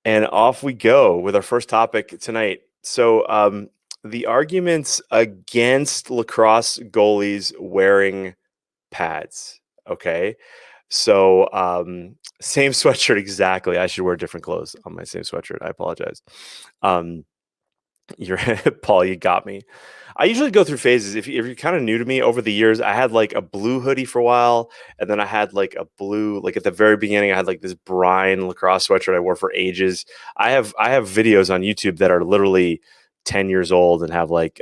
And off we go with our first topic tonight. The arguments against lacrosse goalies wearing pads. Okay. Same sweatshirt exactly. I should wear different clothes on my same sweatshirt. I apologize. Um, you're Paul, you got me. I usually go through phases. If you're kind of new to me, over the years, I had like a blue hoodie for a while, and then I had like a blue, like at the very beginning, I had like this brine lacrosse sweatshirt I wore for ages. I have videos on YouTube that are literally 10 years old and have like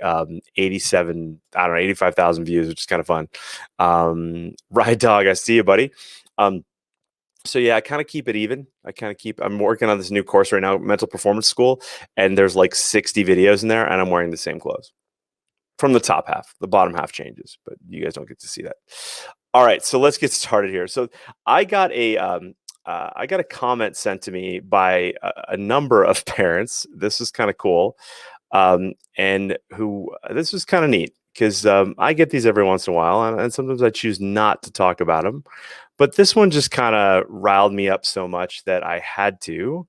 87, I don't know, 85,000 views, which is kind of fun. Ride Dog, I see you, buddy. Um, so yeah, I kind of keep it even. I'm working on this new course right now, mental performance school, and there's like 60 videos in there, and I'm wearing the same clothes from the top half. The bottom half changes, but you guys don't get to see that. All right, so let's get started here. So I got a comment sent to me by a number of parents. This is kind of cool, and who this was kind of neat because I get these every once in a while, and sometimes I choose not to talk about them. But this one just kind of riled me up so much that I had to.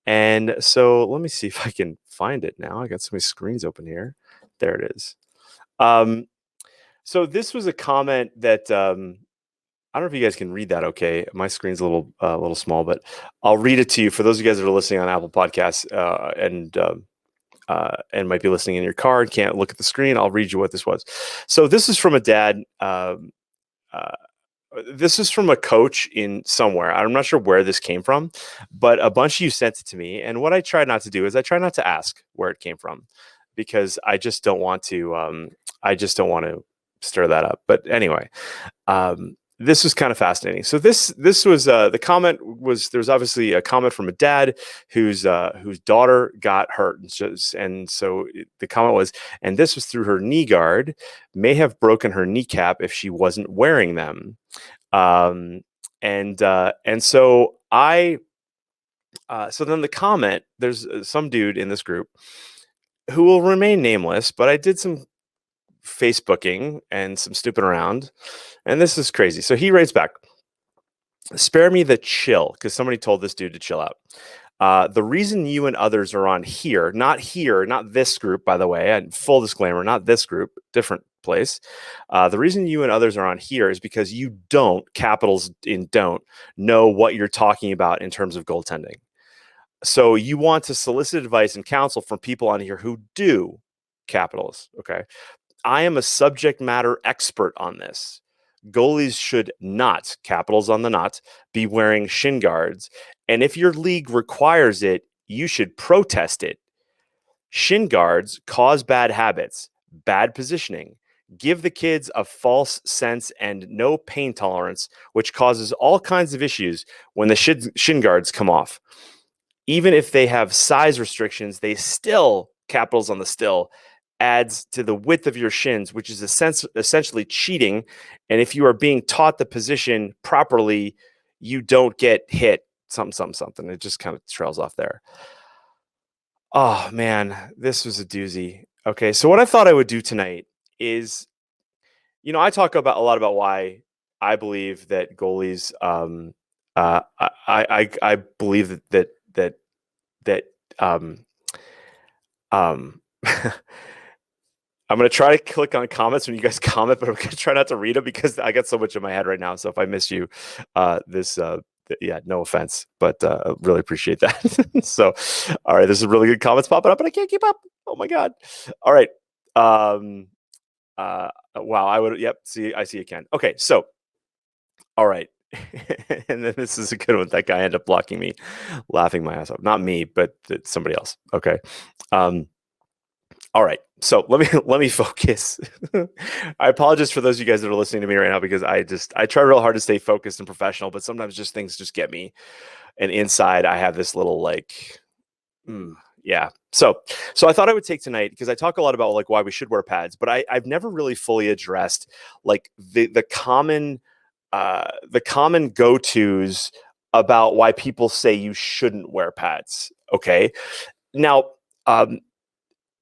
And so let me see if I can find it now. I got so many screens open here. There it is. Um, so this was a comment that I don't know if you guys can read that. Okay, my screen's a little small, but I'll read it to you for those of you guys that are listening on Apple Podcasts and might be listening in your car and can't look at the screen. I'll read you what this was. So this is from a dad. Uh, this is from a coach in somewhere. I'm not sure where this came from, but a bunch of you sent it to me. And what I try not to do is I try not to ask where it came from because I just don't want to. I just don't want to stir that up. But anyway, this was kind of fascinating. So this was the comment was there's obviously a comment from a dad whose daughter got hurt, the comment was, and this was through her knee guard, may have broken her kneecap if she wasn't wearing them. Um, and so I so then the comment, there's some dude in this group who will remain nameless, but I did some Facebooking and some snooping around, and this is crazy. So he writes back, spare me the chill, because somebody told this dude to chill out. The reason you and others are on here, not this group, by the way, and full disclaimer, not this group, different place. The reason you and others are on here is because you don't, capitals in don't, know what you're talking about in terms of goaltending. So you want to solicit advice and counsel from people on here who do, capitals, okay? I am a subject matter expert on this. Goalies should not, capitals on the not, be wearing shin guards. And if your league requires it, you should protest it. Shin guards cause bad habits, bad positioning, give the kids a false sense and no pain tolerance, which causes all kinds of issues when the shin guards come off. Even if they have size restrictions, they still, capitals on the still, adds to the width of your shins, which is essentially cheating. And if you are being taught the position properly, you don't get hit. Something. It just kind of trails off there. Oh man, this was a doozy. Okay, so what I thought I would do tonight is, I talk about a lot about why I believe that goalies. I believe that um, um, I'm gonna try to click on comments when you guys comment, but I'm gonna try not to read them because I got so much in my head right now. So if I miss you, this yeah, no offense, but really appreciate that. So, all right, this is really good comments popping up, and I can't keep up. Oh my god! All right, wow, I would. Yep, see, I see you can. Okay, so all right, and then this is a good one. That guy ended up blocking me, laughing my ass off. Not me, but somebody else. Okay. Um, all right. So let me focus. I apologize for those of you guys that are listening to me right now because I try real hard to stay focused and professional, but sometimes just things just get me. And inside I have this little like yeah. So I thought I would take tonight because I talk a lot about like why we should wear pads, but I've never really fully addressed like the common go-tos about why people say you shouldn't wear pads. Okay. Now um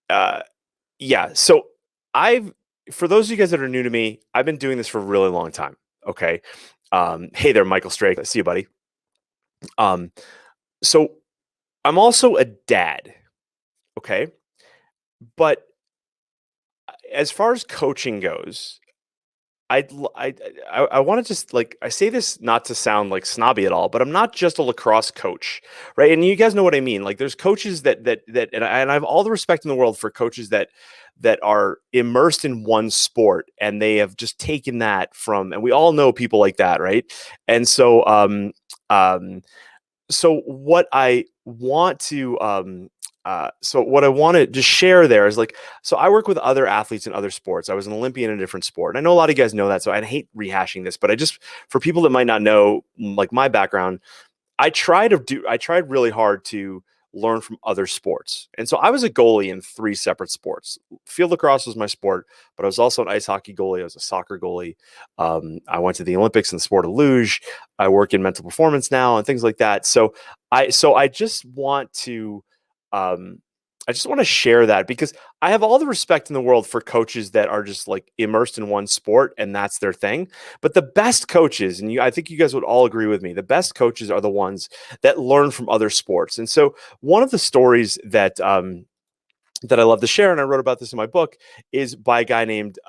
uh yeah. So I've, for those of you guys that are new to me, I've been doing this for a really long time. Okay. Hey there, Michael Strake. I see you, buddy. Um, so I'm also a dad. Okay. But as far as coaching goes, I want to just like I say this not to sound like snobby at all, but I'm not just a lacrosse coach, right? And you guys know what I mean. Like there's coaches that and I have all the respect in the world for coaches that are immersed in one sport and they have just taken that from, and we all know people like that, right? And um so what I want to so what I want to just share there is like, so I work with other athletes in other sports. I was an Olympian in a different sport. And I know a lot of you guys know that, so I hate rehashing this, but I just, for people that might not know like my background, I tried really hard to learn from other sports. And so I was a goalie in three separate sports. Field lacrosse was my sport, but I was also an ice hockey goalie. I was a soccer goalie. I went to the Olympics in the sport of luge. I work in mental performance now and things like that. So I just want to um, I just want to share that because I have all the respect in the world for coaches that are just like immersed in one sport and that's their thing. But the best coaches, and I think you guys would all agree with me, the best coaches are the ones that learn from other sports. And so one of the stories that I love to share, and I wrote about this in my book, is by a guy named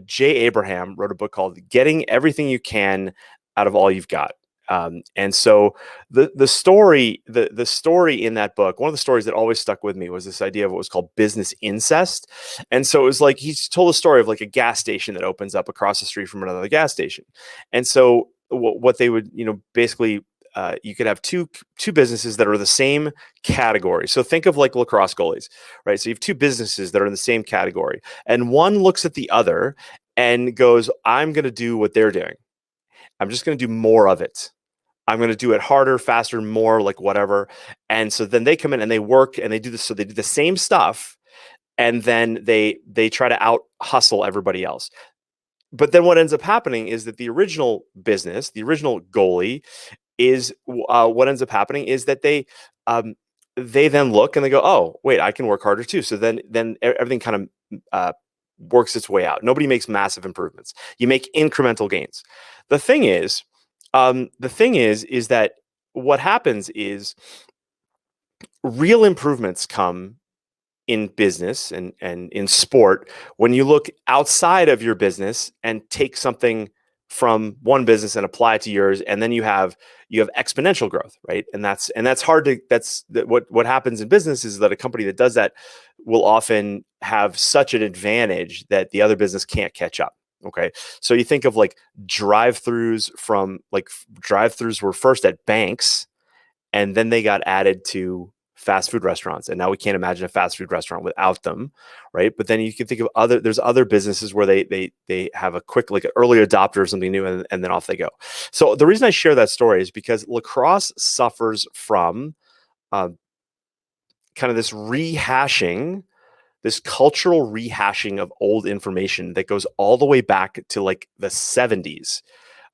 Jay Abraham. Wrote a book called "Getting Everything You Can Out of All You've Got." And so the story in that book, one of the stories that always stuck with me was this idea of what was called business incest. And so it was like he's told a story of like a gas station that opens up across the street from another gas station. And so what they would, basically you could have two businesses that are the same category. So think of like lacrosse goalies, right? So you have two businesses that are in the same category, and one looks at the other and goes, "I'm going to do what they're doing. I'm just going to do more of it. I'm going to do it harder, faster, more, like whatever." And so then they come in and they work and they do this. So they do the same stuff, and then they try to out hustle everybody else. But then what ends up happening is that the original business, the original goalie, is what ends up happening is that um, they then look and they go, "Oh, wait, I can work harder too." So then everything kind of works its way out. Nobody makes massive improvements. You make incremental gains. The thing is, is that what happens is real improvements come in business and in sport when you look outside of your business and take something from one business and apply it to yours, and then you have exponential growth, right? And that's hard to that's that what happens in business is that a company that does that will often have such an advantage that the other business can't catch up. Okay, so you think of like drive-throughs were first at banks, and then they got added to fast food restaurants, and now we can't imagine a fast food restaurant without them, right? But then you can think of there's other businesses where they have a quick, like an early adopter of something new, and then off they go. So the reason I share that story is because lacrosse suffers from uh, kind of this cultural rehashing of old information that goes all the way back to like the 70s.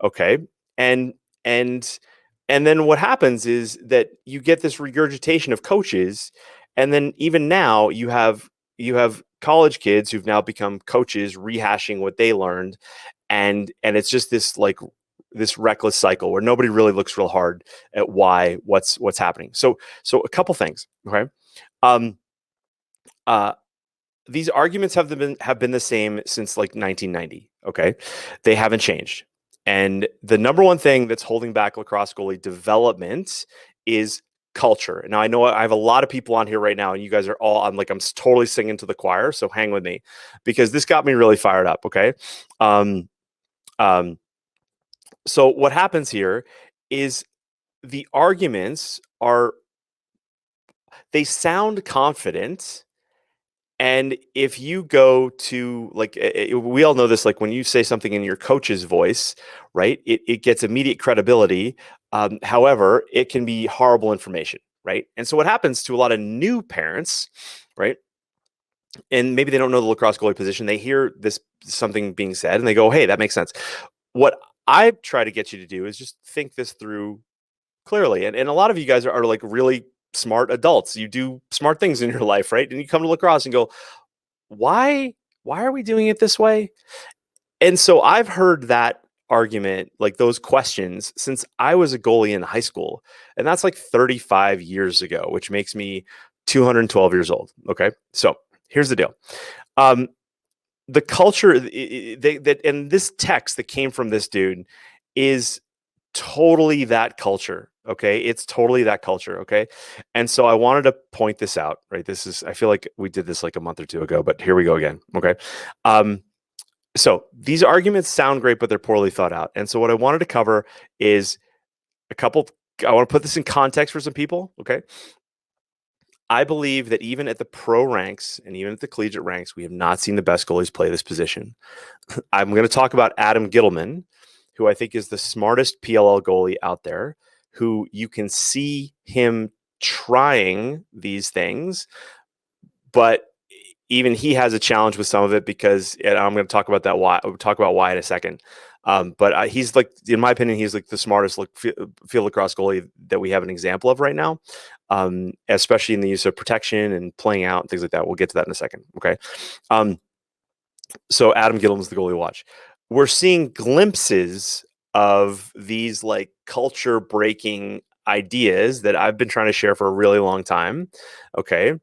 Okay. And and then what happens is that you get this regurgitation of coaches, and then even now you have college kids who've now become coaches rehashing what they learned, and it's just this reckless cycle where nobody really looks real hard at what's happening. So a couple things, okay? Um uh these arguments have been the same since like 1990. Okay, they haven't changed. And the number one thing that's holding back lacrosse goalie development is culture. Now I know I have a lot of people on here right now, and you guys are all. I'm totally singing to the choir. So hang with me, because this got me really fired up. Okay, um, um, so what happens here is the arguments are they sound confident. And if you go to like, we all know this, like when you say something in your coach's voice, right, it gets immediate credibility. However, it can be horrible information, right? And so what happens to a lot of new parents, right? And maybe they don't know the lacrosse goalie position. They hear this something being said and they go, "Hey, that makes sense." What I try to get you to do is just think this through clearly. And a lot of you guys are like really smart adults. You do smart things in your life, right? And you come to lacrosse and go, why are we doing it this way? And so I've heard that argument, like those questions, since I was a goalie in high school, and that's like 35 years ago, which makes me 212 years old. Okay, so here's the deal. Um, the culture and this text that came from this dude is totally that culture. Okay, it's totally that culture. Okay, and so I wanted to point this out. Right, this is, I feel like we did this like a month or two ago, but here we go again. Okay. Um, so these arguments sound great, but they're poorly thought out. And so what I wanted to cover is a couple. I want to put this in context for some people. Okay. I believe that even at the pro ranks and even at the collegiate ranks, we have not seen the best goalies play this position. I'm going to talk about Adam Gittleman, who I think is the smartest PLL goalie out there, who you can see him trying these things, but even he has a challenge with some of it because, and I'm going to talk about that. Why? We'll talk about why in a second. But he's like, in my opinion, he's like the smartest field lacrosse goalie that we have an example of right now, especially in the use of protection and playing out and things like that. We'll get to that in a second. Okay. So Adam Gittleman's the goalie to watch. We're seeing glimpses of these like culture breaking ideas that I've been trying to share for a really long time. Okay.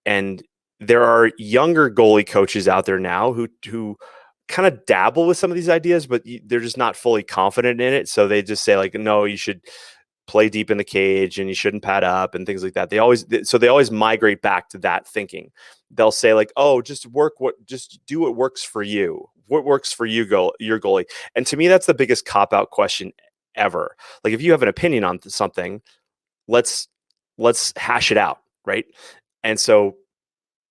And there are younger goalie coaches out there now who kind of dabble with some of these ideas, but they're just not fully confident in it. So they just say like, no, you should play deep in the cage and you shouldn't pad up and things like that. They always migrate back to that thinking. They'll say like, oh, just do what works for you. What works for you, your goalie. And to me, that's the biggest cop out question ever. Like if you have an opinion on something, let's hash it out. Right. And so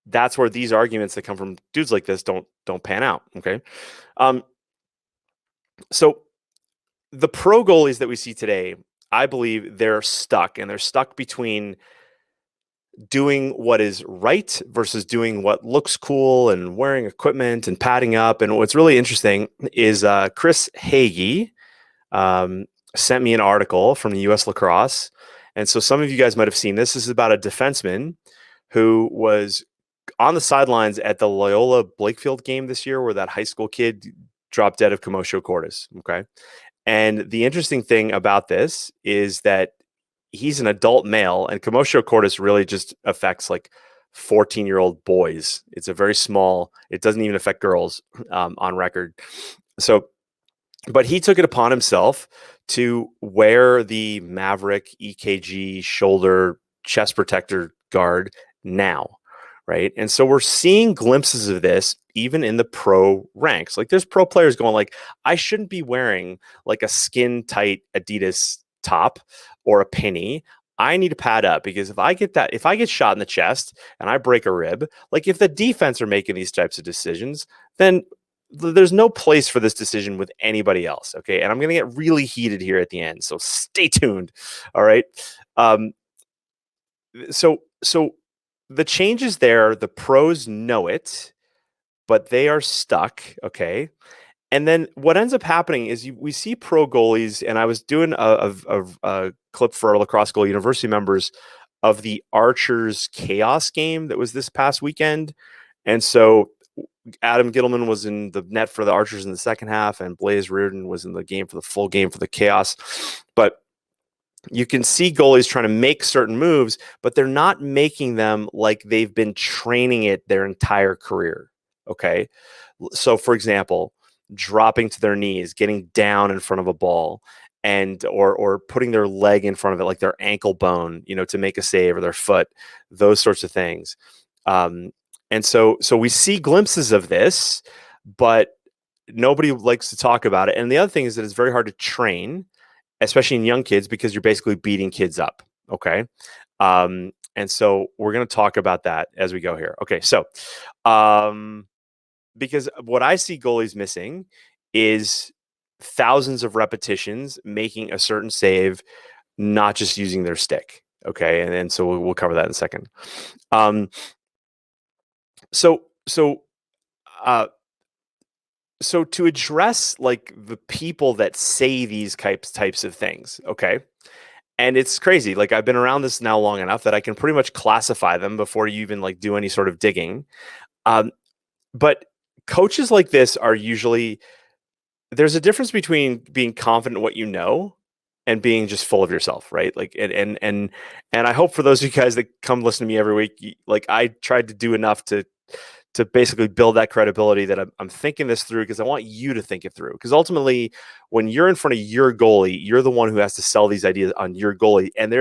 that's where these arguments that come from dudes like this don't pan out. Okay. So the pro goalies that we see today, I believe they're stuck between doing what is right versus doing what looks cool and wearing equipment and padding up. And what's really interesting is Chris Hagee sent me an article from the US Lacrosse. And so some of you guys might have seen this. This is about a defenseman who was on the sidelines at the Loyola Blakefield game this year where that high school kid dropped dead of commotio cordis. Okay. And the interesting thing about this is that he's an adult male, and commotio cordis really just affects like 14-year-old boys. It's a very small, it doesn't even affect girls on record. So, but he took it upon himself to wear the Maverick EKG shoulder chest protector guard now. Right. And so we're seeing glimpses of this even in the pro ranks. Like there's pro players going like, I shouldn't be wearing like a skin tight Adidas top or a penny. I need to pad up because if I get shot in the chest and I break a rib, like if the defense are making these types of decisions, then there's no place for this decision with anybody else. Okay. And I'm going to get really heated here at the end. So stay tuned. All right. So the changes there, the pros know it, but they are stuck. Okay. And then what ends up happening is we see pro goalies, and I was doing a clip for our Lacrosse Goal University members of the Archers Chaos game that was this past weekend. And so Adam Gittleman was in the net for the Archers in the second half, and Blaze Reardon was in the game for the full game for the Chaos. But you can see goalies trying to make certain moves, but they're not making them like they've been training it their entire career. Okay. So, for example, dropping to their knees, getting down in front of a ball, and or putting their leg in front of it, like their ankle bone, to make a save, or their foot, those sorts of things. And so we see glimpses of this, but nobody likes to talk about it. And the other thing is that it's very hard to train, especially in young kids, because you're basically beating kids up. Okay. And so we're going to talk about that as we go here. Okay. So, because what I see goalies missing is thousands of repetitions making a certain save, not just using their stick. Okay. And so we'll cover that in a second. So to address like the people that say these types of things, okay, and it's crazy. Like I've been around this now long enough that I can pretty much classify them before you even like do any sort of digging. But coaches like this are usually there's a difference between being confident in what you know and being just full of yourself, right? Like, and I hope for those of you guys that come listen to me every week, like I tried to do enough to basically build that credibility that I'm thinking this through because I want you to think it through. Because ultimately, when you're in front of your goalie, you're the one who has to sell these ideas on your goalie, and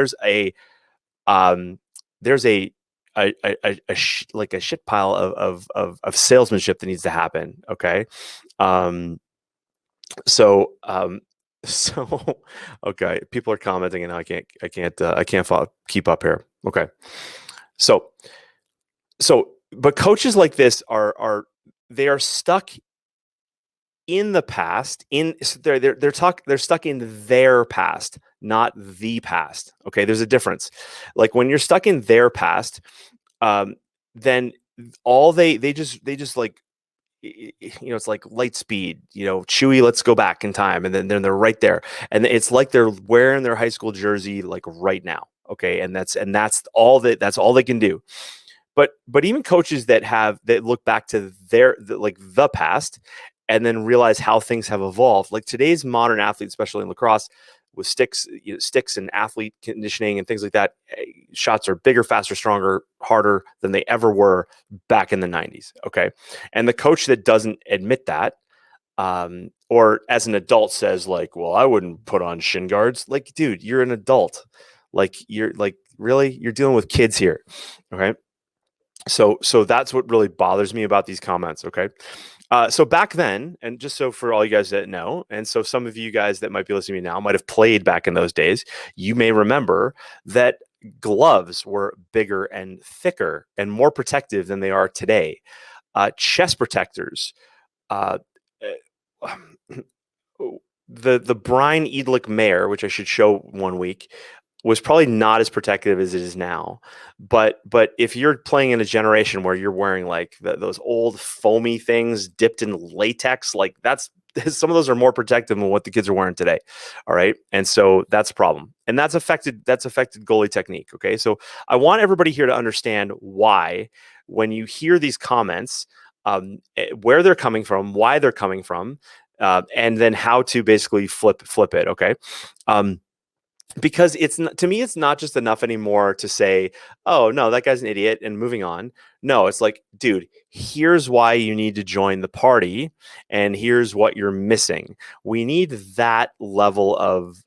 um, there's like a shit pile of salesmanship that needs to happen. Okay. Um, so so okay, people are commenting and I can't keep up here. Okay. So but coaches like this are they are stuck in the past. They're stuck in their past, not the past. Okay, there's a difference. Like when you're stuck in their past, um, then all they just like it's like light speed, Chewy, let's go back in time. And then they're right there. And it's like they're wearing their high school jersey like right now. Okay. That's all they can do. But even coaches that look back to like the past and then realize how things have evolved, like today's modern athletes, especially in lacrosse, with sticks and athlete conditioning and things like that, shots are bigger, faster, stronger, harder than they ever were back in the 90s. Okay. And the coach that doesn't admit that, or as an adult says, like, well, I wouldn't put on shin guards. Like, dude, you're an adult. Like, you're like, really? You're dealing with kids here. Okay. So that's what really bothers me about these comments. Okay. So back then, and just so for all you guys that know, and so some of you guys that might be listening to me now might have played back in those days, you may remember that gloves were bigger and thicker and more protective than they are today. Chest protectors, uh, the Brian Edlick Mare, which I should show one week, was probably not as protective as it is now. But if you're playing in a generation where you're wearing like those old foamy things dipped in latex, like that's some of those are more protective than what the kids are wearing today. All right. And so that's a problem. And that's affected goalie technique. Okay. So I want everybody here to understand why, when you hear these comments, where they're coming from, why they're coming from, and then how to basically flip it. Okay. Because to me, it's not just enough anymore to say, oh no, that guy's an idiot and moving on. No, it's like, dude, here's why you need to join the party and here's what you're missing. We need that level of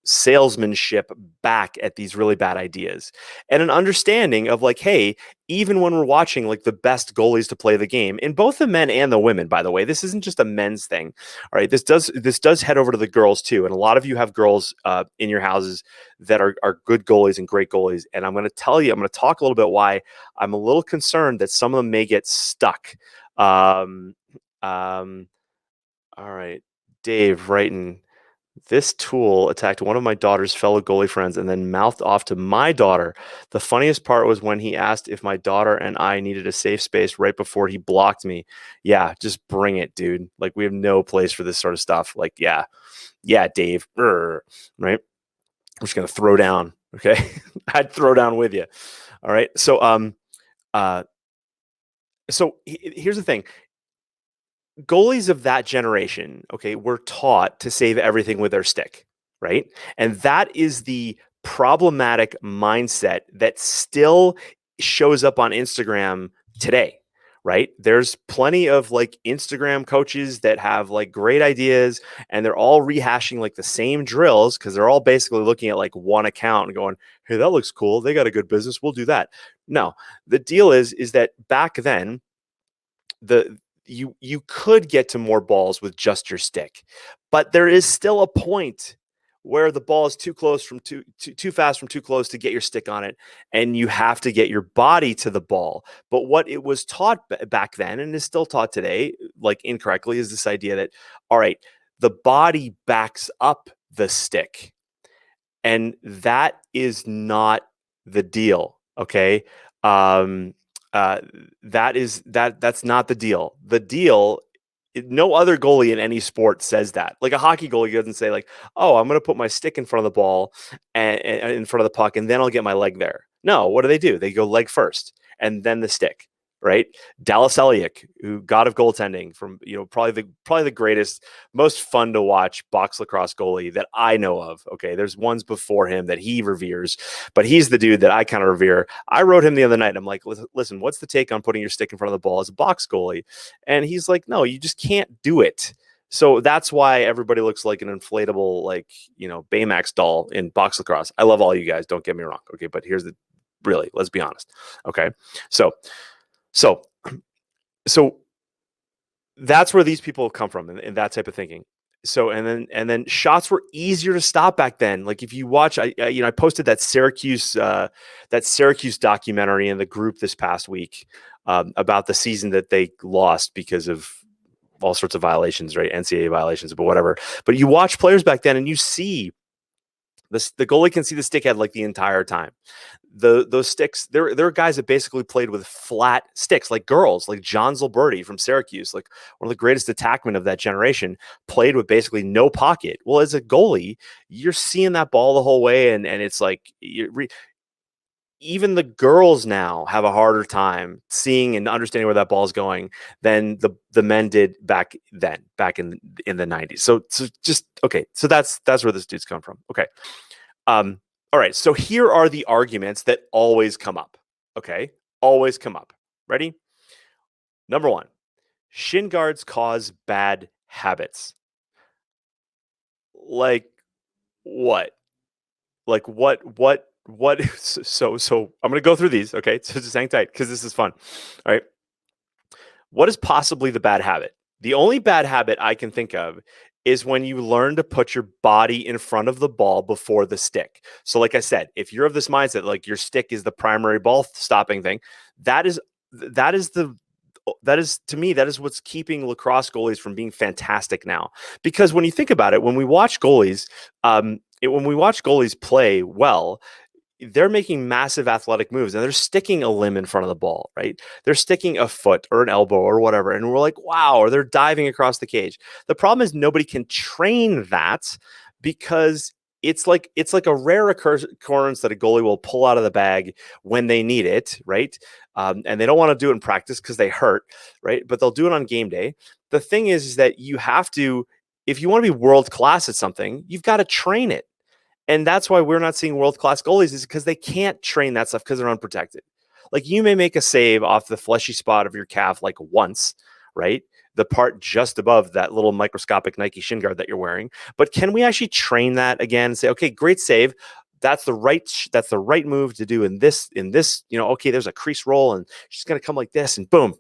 salesmanship back at these really bad ideas, and an understanding of like, hey, even when we're watching like the best goalies to play the game, in both the men and the women, by the way, this isn't just a men's thing. All right, this does head over to the girls too, and a lot of you have girls in your houses that are good goalies and great goalies. And I'm going to talk a little bit why I'm a little concerned that some of them may get stuck. Um, um, all right, Dave writing. This tool attacked one of my daughter's fellow goalie friends and then mouthed off to my daughter. The funniest part was when he asked if my daughter and I needed a safe space right before he blocked me. Yeah, just bring it, dude. Like, we have no place for this sort of stuff. Like, yeah, Dave. Right? I'm just gonna throw down. Okay, I'd throw down with you. All right. Uh, so here's the thing: goalies of that generation, okay, were taught to save everything with their stick, right? And that is the problematic mindset that still shows up on Instagram today, right? There's plenty of like Instagram coaches that have like great ideas and they're all rehashing like the same drills because they're all basically looking at like one account and going, hey, that looks cool. They got a good business. We'll do that. No, the deal is that back then, the you could get to more balls with just your stick, but there is still a point where the ball is too close from too fast from too close to get your stick on it, and you have to get your body to the ball. But what it was taught back then and is still taught today, like incorrectly, is this idea that, all right, the body backs up the stick, and that is not the deal. Okay. um uh that's not the deal. The deal, no other goalie in any sport says that. Like a hockey goalie doesn't say like, oh, I'm going to put my stick in front of the ball and in front of the puck and then I'll get my leg there. No, what do? They go leg first and then the stick, right? Dallas Eliak, who god of goaltending, from probably the greatest, most fun to watch box lacrosse goalie that I know of. Okay, there's ones before him that he reveres, but he's the dude that I kind of revere. I wrote him the other night, and I'm like, listen, what's the take on putting your stick in front of the ball as a box goalie? And he's like, no, you just can't do it. So that's why everybody looks like an inflatable, Baymax doll in box lacrosse. I love all you guys, don't get me wrong. Okay, but really, let's be honest. Okay, so so that's where these people come from, and that type of thinking. So and then shots were easier to stop back then. Like if you watch, I posted that Syracuse documentary in the group this past week about the season that they lost because of all sorts of violations, right? NCAA violations, but whatever. But you watch players back then, and you see the goalie can see the stick head like the entire time. Those sticks, there are guys that basically played with flat sticks, like girls, like John Zilberti from Syracuse, like one of the greatest attackmen of that generation, played with basically no pocket. Well, as a goalie, you're seeing that ball the whole way, and it's like even the girls now have a harder time seeing and understanding where that ball is going than the men did back in the 90s. So just okay. So that's where this dude's come from. Okay. All right. So here are the arguments that always come up. Okay. Always come up. Ready? Number one, shin guards cause bad habits. Like what? Like what so I'm going to go through these, okay? So just hang tight because this is fun. All right. What is possibly the bad habit? The only bad habit I can think of is when you learn to put your body in front of the ball before the stick. So like I said, if you're of this mindset, like your stick is the primary ball stopping thing, that is to me, that is what's keeping lacrosse goalies from being fantastic now. Because when you think about it, when we watch goalies play well, they're making massive athletic moves and they're sticking a limb in front of the ball, right? They're sticking a foot or an elbow or whatever. And we're like, wow, or they're diving across the cage. The problem is nobody can train that because it's like a rare occurrence that a goalie will pull out of the bag when they need it, right? And they don't want to do it in practice because they hurt, right? But they'll do it on game day. The thing is that you have to, if you want to be world class at something, you've got to train it. And that's why we're not seeing world-class goalies, is because they can't train that stuff because they're unprotected. Like you may make a save off the fleshy spot of your calf like once, right? The part just above that little microscopic Nike shin guard that you're wearing. But can we actually train that again and say, okay, great save. That's the right move to do in this, okay, there's a crease roll and she's going to come like this and boom,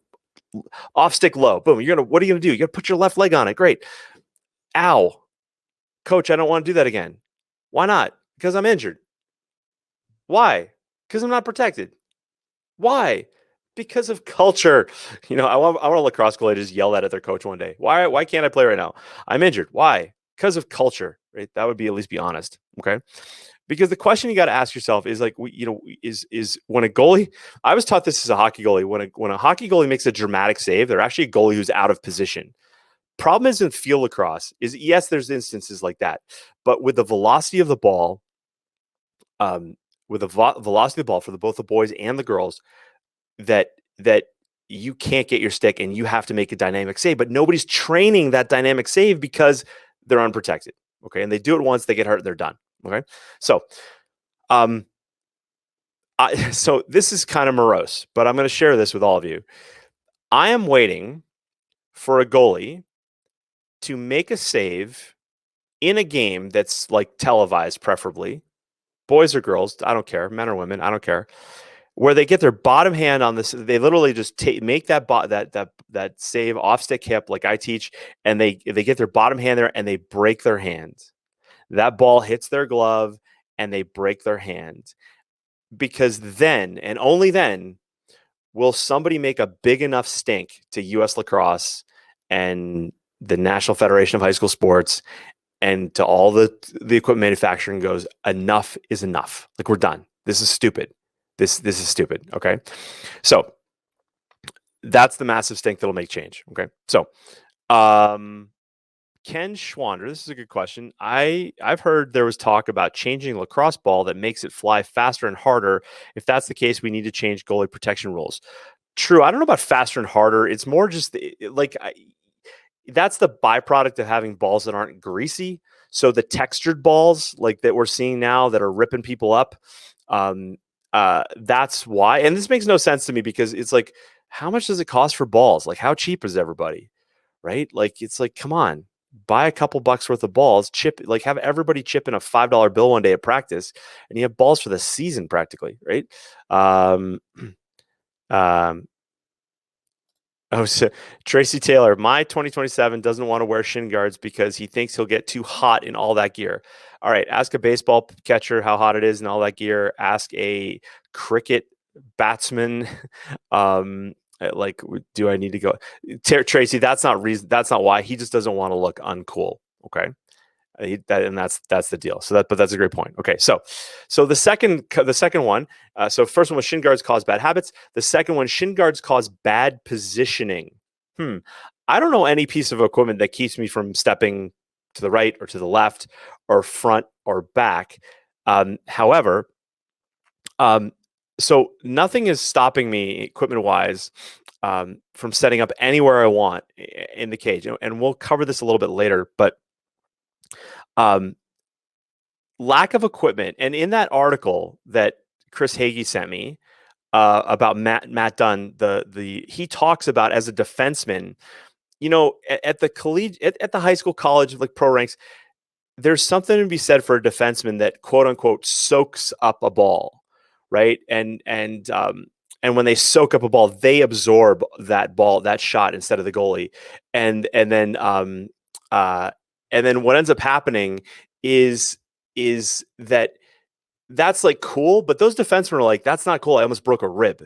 off stick low. Boom. What are you going to do? You're going to put your left leg on it. Great. Ow. Coach, I don't want to do that again. Why not? Because I'm injured. Why? Because I'm not protected. Why? Because of culture. I want a lacrosse goalie to just yell that at their coach one day. Why can't I play right now? I'm injured. Why? Because of culture, right? That would be at least be honest. Okay. Because the question you got to ask yourself is like, is when a goalie, I was taught this as a hockey goalie, when a hockey goalie makes a dramatic save, they're actually a goalie who's out of position. Problem is in field lacrosse is, yes, there's instances like that, but with the velocity of the ball, velocity of the ball for both the boys and the girls, that you can't get your stick and you have to make a dynamic save, but nobody's training that dynamic save because they're unprotected. Okay. And they do it once, they get hurt, they're done. Okay. So, so this is kind of morose, but I'm going to share this with all of you. I am waiting for a goalie to make a save in a game that's like televised, preferably boys or girls, I don't care, men or women, I don't care, where they get their bottom hand on this. They literally just make that save off stick hip, like I teach, and they get their bottom hand there and they break their hand. That ball hits their glove and they break their hand, because then and only then will somebody make a big enough stink to U.S. Lacrosse and the National Federation of High School Sports and to all the equipment manufacturing goes, enough is enough. Like, we're done. This is stupid. This is stupid. Okay. So that's the massive stink that'll make change. Okay. So, Ken Schwander, this is a good question. I've heard there was talk about changing lacrosse ball that makes it fly faster and harder. If that's the case, we need to change goalie protection rules. True. I don't know about faster and harder. It's more just that's the byproduct of having balls that aren't greasy. So the textured balls like that we're seeing now that are ripping people up, um, that's why. And this makes no sense to me because it's like, how much does it cost for balls? Like, how cheap is everybody? Right? Like, it's like, come on, buy a couple bucks worth of balls, chip, like have everybody chip in a $5 bill one day at practice, and you have balls for the season practically, right? Um, um, Oh, so Tracy Taylor, my 2027 doesn't want to wear shin guards because he thinks he'll get too hot in all that gear. All right, ask a baseball catcher how hot it is in all that gear. Ask a cricket batsman, like, do I need to go? Tracy, that's not reason. That's not why. He just doesn't want to look uncool. Okay. And that's the deal. But that's a great point. Okay, so the second one. So first one was shin guards cause bad habits. The second one, shin guards cause bad positioning. I don't know any piece of equipment that keeps me from stepping to the right or to the left or front or back. However, so nothing is stopping me equipment wise from setting up anywhere I want in the cage, and we'll cover this a little bit later, but um, lack of equipment. And in that article that Chris Hagee sent me about Matt Dunn, he talks about as a defenseman, at the at the high school, college, like pro ranks, there's something to be said for a defenseman that quote unquote soaks up a ball, right? And when they soak up a ball, they absorb that shot instead of the goalie, and and then um, uh, and then what ends up happening is that that's like cool, but those defensemen are like, that's not cool. I almost broke a rib,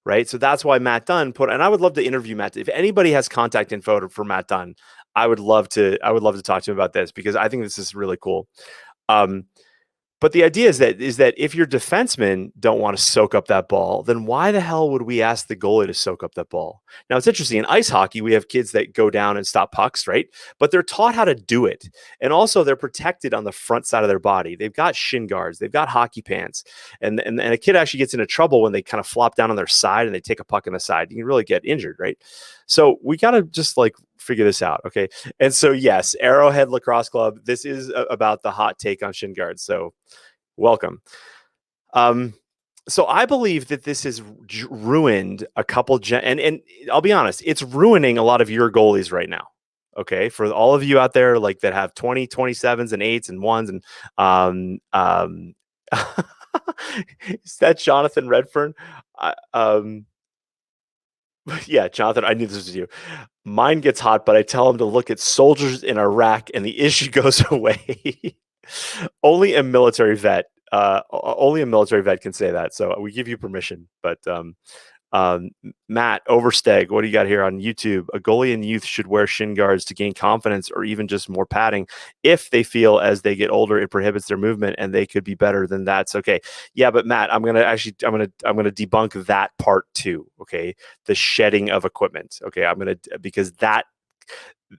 right? So that's why Matt Dunn and I would love to interview Matt. If anybody has contact info for Matt Dunn, I would love to talk to him about this because I think this is really cool. Um, but the idea is that if your defensemen don't want to soak up that ball, then why the hell would we ask the goalie to soak up that ball? Now it's interesting. In ice hockey, we have kids that go down and stop pucks, right? But they're taught how to do it. And also they're protected on the front side of their body. They've got shin guards, they've got hockey pants. And a kid actually gets into trouble when they kind of flop down on their side and they take a puck on the side. You can really get injured, right? So we gotta just like figure this out. Okay. And so yes, Arrowhead Lacrosse Club, this is about the hot take on shin guards. So welcome. So I believe that this has ruined a couple and I'll be honest, it's ruining a lot of your goalies right now. Okay, for all of you out there like that have 20, 27s and 8s and 1s and is that Jonathan Redfern? Um yeah, Jonathan, I knew this was you. Mine gets hot, but I tell him to look at soldiers in Iraq and the issue goes away. Only a military vet can say that. So we give you permission. But Matt Oversteg, what do you got here on YouTube? A goalie in youth should wear shin guards to gain confidence or even just more padding. If they feel as they get older, it prohibits their movement and they could be better than that's okay. Yeah, but Matt, I'm gonna debunk that part too. Okay. The shedding of equipment. Okay. Because that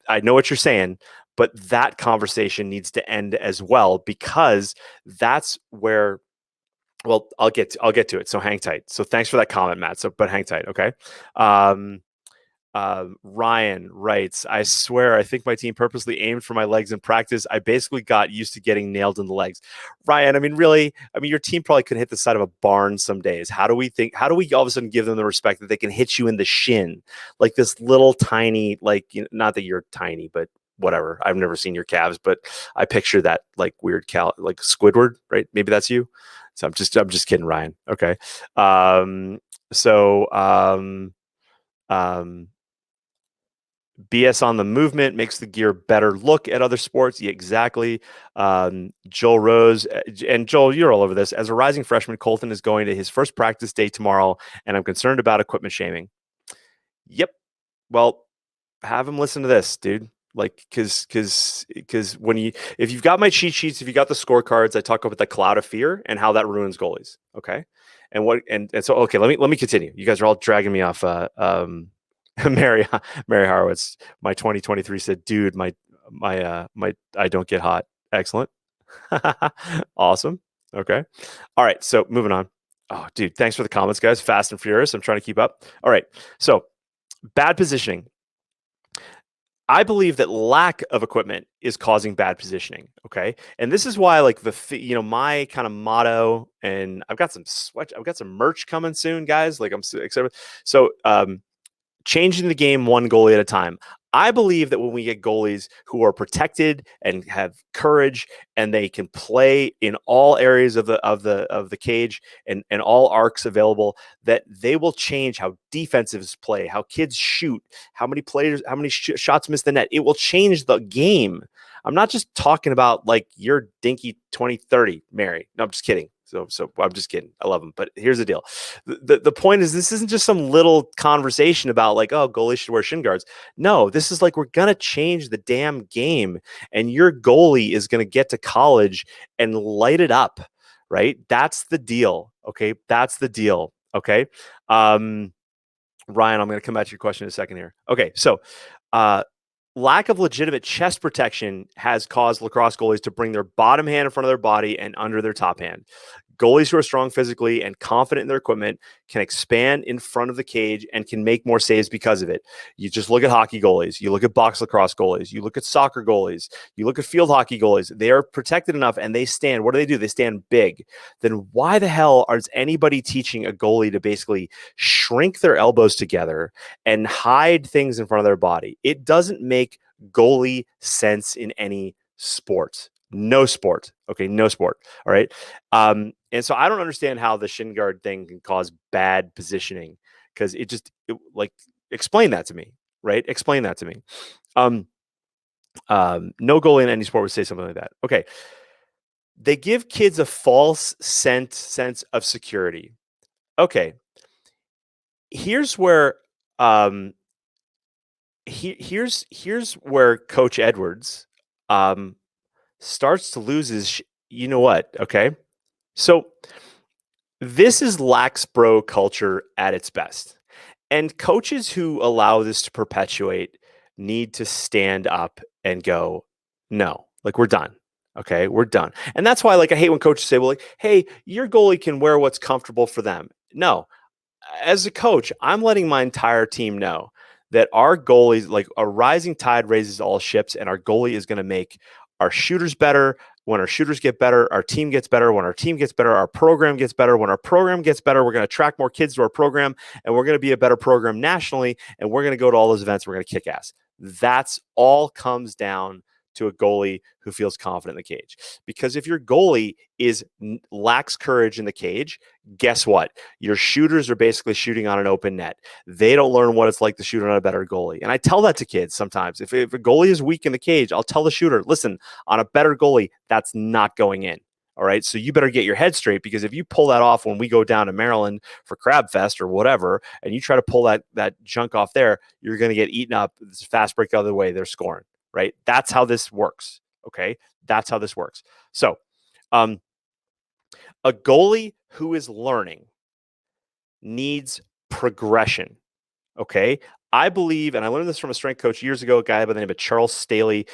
I know what you're saying, but that conversation needs to end as well because that's where. Well, I'll get to it. So hang tight. So thanks for that comment, Matt. But hang tight, okay? Um, Ryan writes, I swear, I think my team purposely aimed for my legs in practice. I basically got used to getting nailed in the legs. Ryan, really, your team probably could hit the side of a barn some days. How do we all of a sudden give them the respect that they can hit you in the shin? Like this little tiny, like, not that you're tiny, but whatever. I've never seen your calves, but I picture that like weird like Squidward, right? Maybe that's you. So I'm just kidding, Ryan. Okay. So BS on the movement makes the gear better look at other sports. Yeah, exactly. Joel Rose and Joel, you're all over this. As a rising freshman, Colton is going to his first practice day tomorrow, and I'm concerned about equipment shaming. Yep. Well, have him listen to this, dude. Like, because if you've got my cheat sheets, if you got the scorecards, I talk about the cloud of fear and how that ruins goalies. Okay, and so okay, let me continue. You guys are all dragging me off. Mary Horowitz, my 2023 said, dude, my I don't get hot. Excellent, awesome. Okay, all right. So moving on. Oh, dude, thanks for the comments, guys. Fast and furious. I'm trying to keep up. All right. So, bad positioning. I believe that lack of equipment is causing bad positioning. Okay. And this is why, like, my kind of motto, and I've got some merch coming soon, guys. Like, I'm so excited. So, changing the game one goalie at a time. I believe that when we get goalies who are protected and have courage and they can play in all areas of the cage and all arcs available, that they will change how defensives play, how kids shoot, how many players, how many shots miss the net. It will change the game. I'm not just talking about like your dinky 2030, Mary. No, I'm just kidding. So I'm just kidding. I love them. But here's the deal. The point is, this isn't just some little conversation about like, oh, goalies should wear shin guards. No, this is like, we're going to change the damn game. And your goalie is going to get to college and light it up, right? That's the deal. Okay. That's the deal. Okay. Ryan, I'm going to come back to your question in a second here. Okay. So, lack of legitimate chest protection has caused lacrosse goalies to bring their bottom hand in front of their body and under their top hand. Goalies who are strong physically and confident in their equipment can expand in front of the cage and can make more saves because of it. You just look at hockey goalies, you look at box lacrosse goalies, you look at soccer goalies, you look at field hockey goalies. They are protected enough and they stand. What do? They stand big. Then why the hell is anybody teaching a goalie to basically shrink their elbows together and hide things in front of their body? It doesn't make goalie sense in any sport. No sport. Okay, no sport. All right. And so I don't understand how the shin guard thing can cause bad positioning, because like, explain that to me, right? Explain that to me. No goalie in any sport would say something like that. Okay. They give kids a false sense of security. Okay. Here's where here's where Coach Edwards starts to lose his you know what, okay? So this is lax bro culture at its best. And coaches who allow this to perpetuate need to stand up and go, no, like, we're done. Okay, we're done. And that's why, like, I hate when coaches say, well, like, hey, your goalie can wear what's comfortable for them. No, as a coach, I'm letting my entire team know that our goalies, like, a rising tide raises all ships, and our goalie is going to make our shooters better. When our shooters get better, our team gets better. When our team gets better, our program gets better. When our program gets better, we're going to attract more kids to our program, and we're going to be a better program nationally, and we're going to go to all those events. We're going to kick ass. That's all comes down to a goalie who feels confident in the cage. Because if your goalie lacks courage in the cage, guess what? Your shooters are basically shooting on an open net. They don't learn what it's like to shoot on a better goalie. And I tell that to kids sometimes. If a goalie is weak in the cage, I'll tell the shooter, listen, on a better goalie, that's not going in. All right. So you better get your head straight, because if you pull that off when we go down to Maryland for Crab Fest or whatever, and you try to pull that junk off there, you're going to get eaten up. It's fast break the other way. They're scoring. Right. That's how this works. Okay. That's how this works. So, a goalie who is learning needs progression. Okay. I believe, and I learned this from a strength coach years ago, a guy by the name of Charles Staley.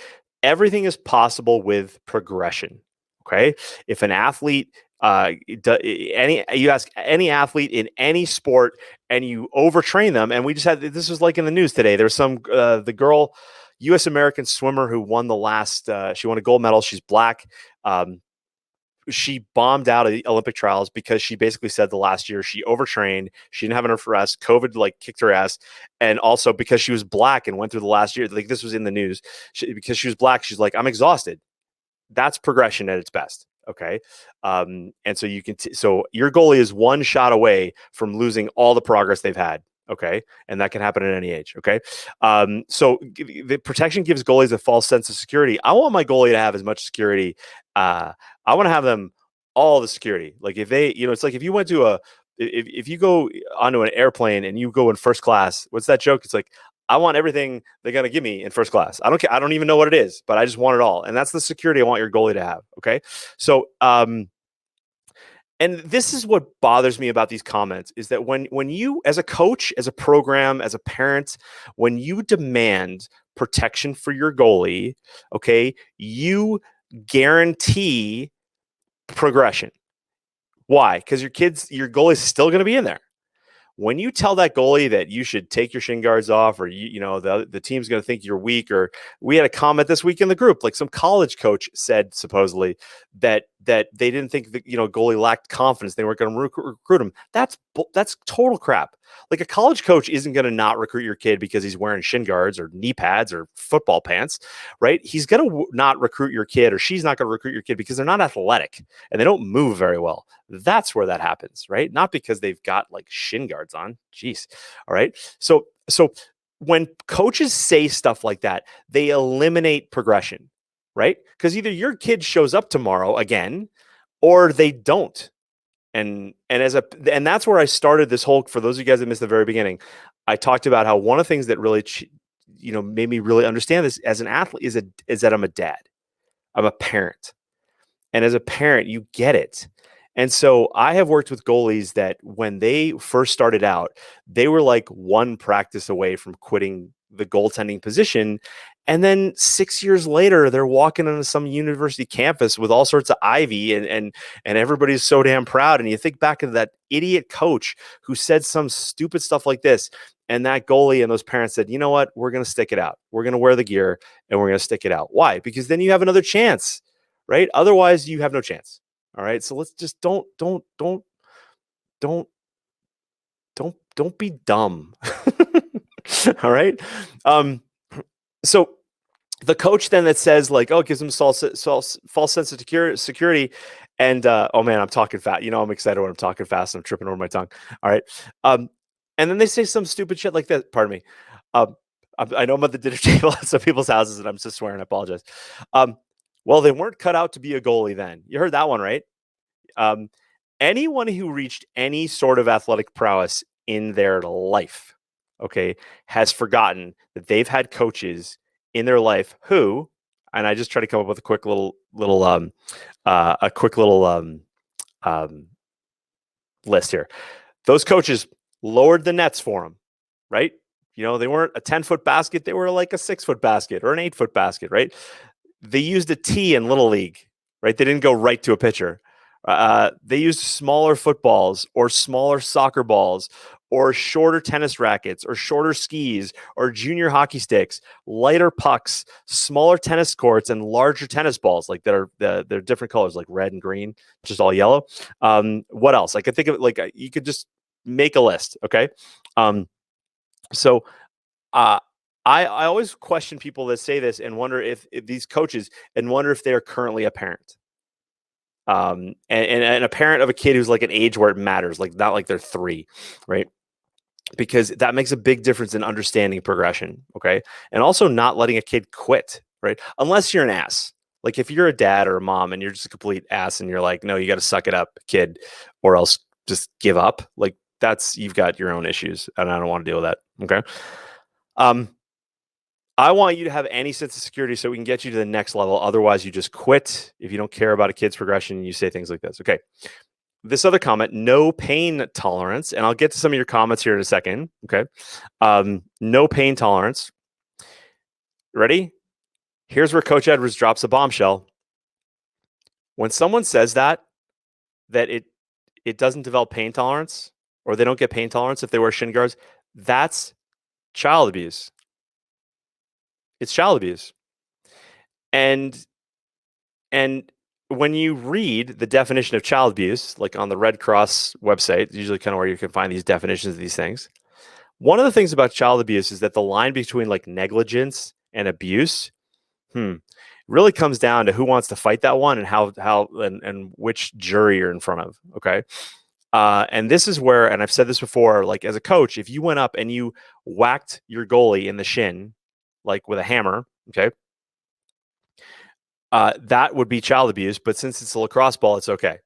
Everything is possible with progression. Okay. If an athlete, you ask any athlete in any sport and you overtrain them, and this was like in the news today. There's the girl, U.S. American swimmer who won she won a gold medal. She's black. She bombed out of the Olympic trials because she basically said the last year she overtrained. She didn't have enough rest. COVID like kicked her ass. And also because she was black and went through the last year, like, this was in the news, because she was black. She's like, I'm exhausted. That's progression at its best. Okay. And so so your goalie is one shot away from losing all the progress they've had. Okay. And that can happen at any age. Okay. So the protection gives goalies a false sense of security. I want my goalie to have as much security. I want to have them all the security. Like, if they, it's like if you went to if you go onto an airplane and you go in first class, what's that joke? It's like, I want everything they're going to give me in first class. I don't care. I don't even know what it is, but I just want it all. And that's the security I want your goalie to have. Okay. So, and this is what bothers me about these comments, is that when you, as a coach, as a program, as a parent, when you demand protection for your goalie, okay, you guarantee progression. Why? Because your goal is still going to be in there. When you tell that goalie that you should take your shin guards off, or the team's going to think you're weak, or we had a comment this week in the group, like some college coach said supposedly that they didn't think that goalie lacked confidence, they weren't going to recruit him. That's total crap. Like, a college coach isn't going to not recruit your kid because he's wearing shin guards or knee pads or football pants, right? He's going to not recruit your kid, or she's not going to recruit your kid because they're not athletic and they don't move very well. That's where that happens, right? Not because they've got like shin guards on. Jeez. All right. So when coaches say stuff like that, they eliminate progression, right? Because either your kid shows up tomorrow again or they don't. And that's where I started this whole, for those of you guys that missed the very beginning, I talked about how one of the things that really made me really understand this as an athlete is that I'm a dad. I'm a parent. And as a parent, you get it. And so I have worked with goalies that when they first started out, they were like one practice away from quitting the goaltending position. And then 6 years later, they're walking onto some university campus with all sorts of ivy, and everybody's so damn proud. And you think back of that idiot coach who said some stupid stuff like this. And that goalie and those parents said, you know what? We're going to stick it out. We're going to wear the gear and we're going to stick it out. Why? Because then you have another chance, right? Otherwise, you have no chance. All right. So let's just don't be dumb. All right. So the coach then that says like, oh, it gives them false sense of security. And oh man, I'm talking fast. I'm excited when I'm talking fast. I'm tripping over my tongue. All right. And then they say some stupid shit like that. Pardon me. I know I'm at the dinner table at some people's houses and I'm just swearing. I apologize. Well, they weren't cut out to be a goalie then. You heard that one, right? Anyone who reached any sort of athletic prowess in their life, okay, has forgotten that they've had coaches in their life who, and I just try to come up with a quick little list here. Those coaches lowered the nets for them, right? They weren't a 10-foot basket. They were like a 6-foot basket or an 8-foot basket, right? They used a tee in Little League, right? They didn't go right to a pitcher. They used smaller footballs or smaller soccer balls or shorter tennis rackets or shorter skis or junior hockey sticks, lighter pucks, smaller tennis courts, and larger tennis balls, like they're different colors, like red and green, just all yellow. What else? I could think of, like, you could just make a list. Okay. So I always question people that say this and wonder if these coaches, and wonder if they're currently a parent. And a parent of a kid who's like an age where it matters, like not like they're 3, right? Because that makes a big difference in understanding progression. Okay. And also not letting a kid quit, right? Unless you're an ass. Like if you're a dad or a mom and you're just a complete ass and you're like, no, you got to suck it up, kid, or else just give up. Like you've got your own issues and I don't want to deal with that. Okay. I want you to have any sense of security so we can get you to the next level. Otherwise, you just quit if you don't care about a kid's progression. You say things like this. Okay. This other comment, no pain tolerance. And I'll get to some of your comments here in a second. Okay. No pain tolerance. Ready? Here's where Coach Edwards drops a bombshell. When someone says that it doesn't develop pain tolerance, or they don't get pain tolerance if they wear shin guards, that's child abuse. It's child abuse. And when you read the definition of child abuse, like on the Red Cross website, usually kind of where you can find these definitions of these things. One of the things about child abuse is that the line between like negligence and abuse, really comes down to who wants to fight that one and how and which jury you're in front of. Okay. And this is where, and I've said this before, like as a coach, if you went up and you whacked your goalie in the shin, like with a hammer, okay, that would be child abuse. But since it's a lacrosse ball, it's okay.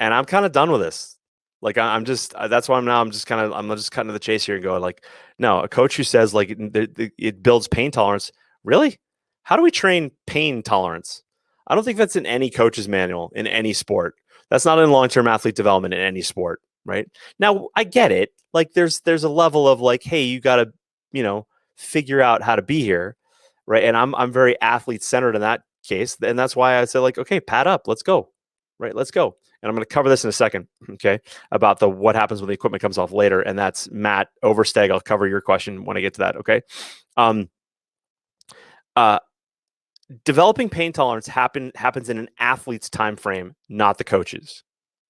And I'm kind of done with this. Like I'm just, that's why I'm just cutting to the chase here and going like, no, a coach who says like it builds pain tolerance. Really? How do we train pain tolerance? I don't think that's in any coach's manual in any sport. That's not in long-term athlete development in any sport, right? Now, I get it. Like there's a level of like, hey, you got to, figure out how to be here, right? And I'm very athlete centered in that case, and that's why I said like, okay, pad up, let's go, right? Let's go. and I'm going to cover this in a second, okay, about what happens when the equipment comes off later, and that's Matt Oversteg. I'll cover your question when I get to that, okay? Developing pain tolerance happens in an athlete's time frame, not the coach's.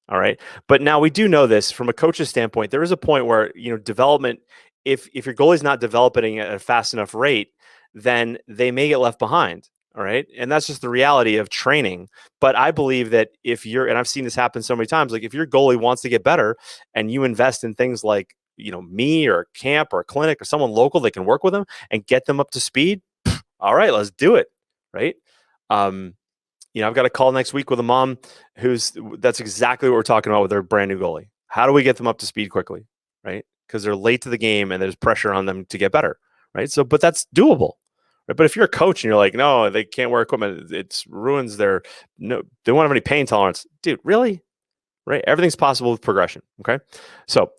All right. But now we do know this from a coach's standpoint. There is a point where, development, if your goalie's not developing at a fast enough rate, then they may get left behind. All right. And that's just the reality of training. But I believe that and I've seen this happen so many times, like if your goalie wants to get better and you invest in things like, me or a camp or a clinic or someone local that can work with them and get them up to speed, all right, let's do it. Right. I've got a call next week with a mom that's exactly what we're talking about with their brand new goalie. How do we get them up to speed quickly? Right. Because they're late to the game and there's pressure on them to get better. Right. So, but that's doable. Right. But if you're a coach and you're like, no, they can't wear equipment, it ruins they won't have any pain tolerance. Dude, really? Right. Everything's possible with progression. Okay. So,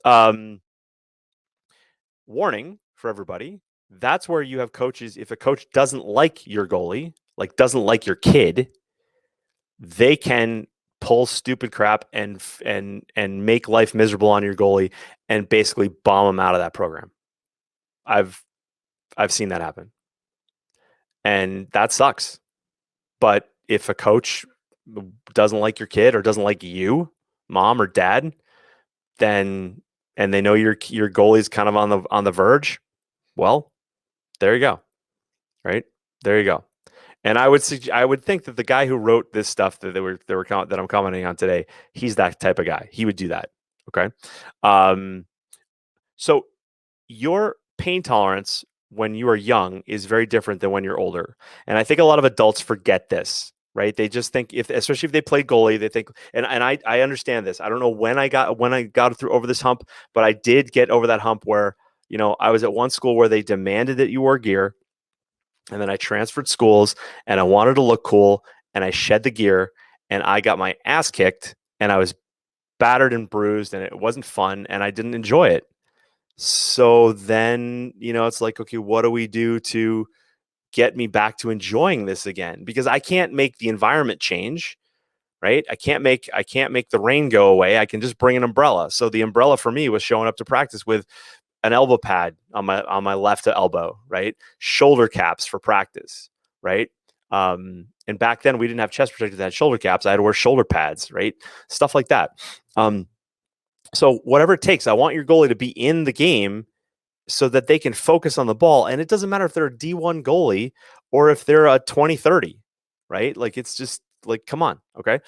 warning for everybody. That's where you have coaches. If a coach doesn't like your goalie, like doesn't like your kid, they can pull stupid crap and make life miserable on your goalie and basically bomb them out of that program. I've seen that happen, and that sucks. But if a coach doesn't like your kid or doesn't like you, mom or dad, then and they know your goalie's kind of on the verge, well, there you go. Right? There you go. And I would think that the guy who wrote this stuff that that I'm commenting on today, he's that type of guy. He would do that. Okay. So your pain tolerance when you are young is very different than when you're older. And I think a lot of adults forget this, right? They just think especially if they play goalie, they think, and I understand this. I don't know when I got through over this hump, but I did get over that hump where, I was at one school where they demanded that you wore gear. And then I transferred schools and I wanted to look cool and I shed the gear and I got my ass kicked and I was battered and bruised and it wasn't fun and I didn't enjoy it. So then, it's like, okay, what do we do to get me back to enjoying this again? Because I can't make the environment change, right? I can't make the rain go away. I can just bring an umbrella. So the umbrella for me was showing up to practice with an elbow pad on my left elbow, right? Shoulder caps for practice, right? And back then we didn't have chest protectors that had shoulder caps. I had to wear shoulder pads, right? Stuff like that. So whatever it takes, I want your goalie to be in the game so that they can focus on the ball. And it doesn't matter if they're a D1 goalie or if they're a 20-30, right? Like, it's just like, come on. Okay.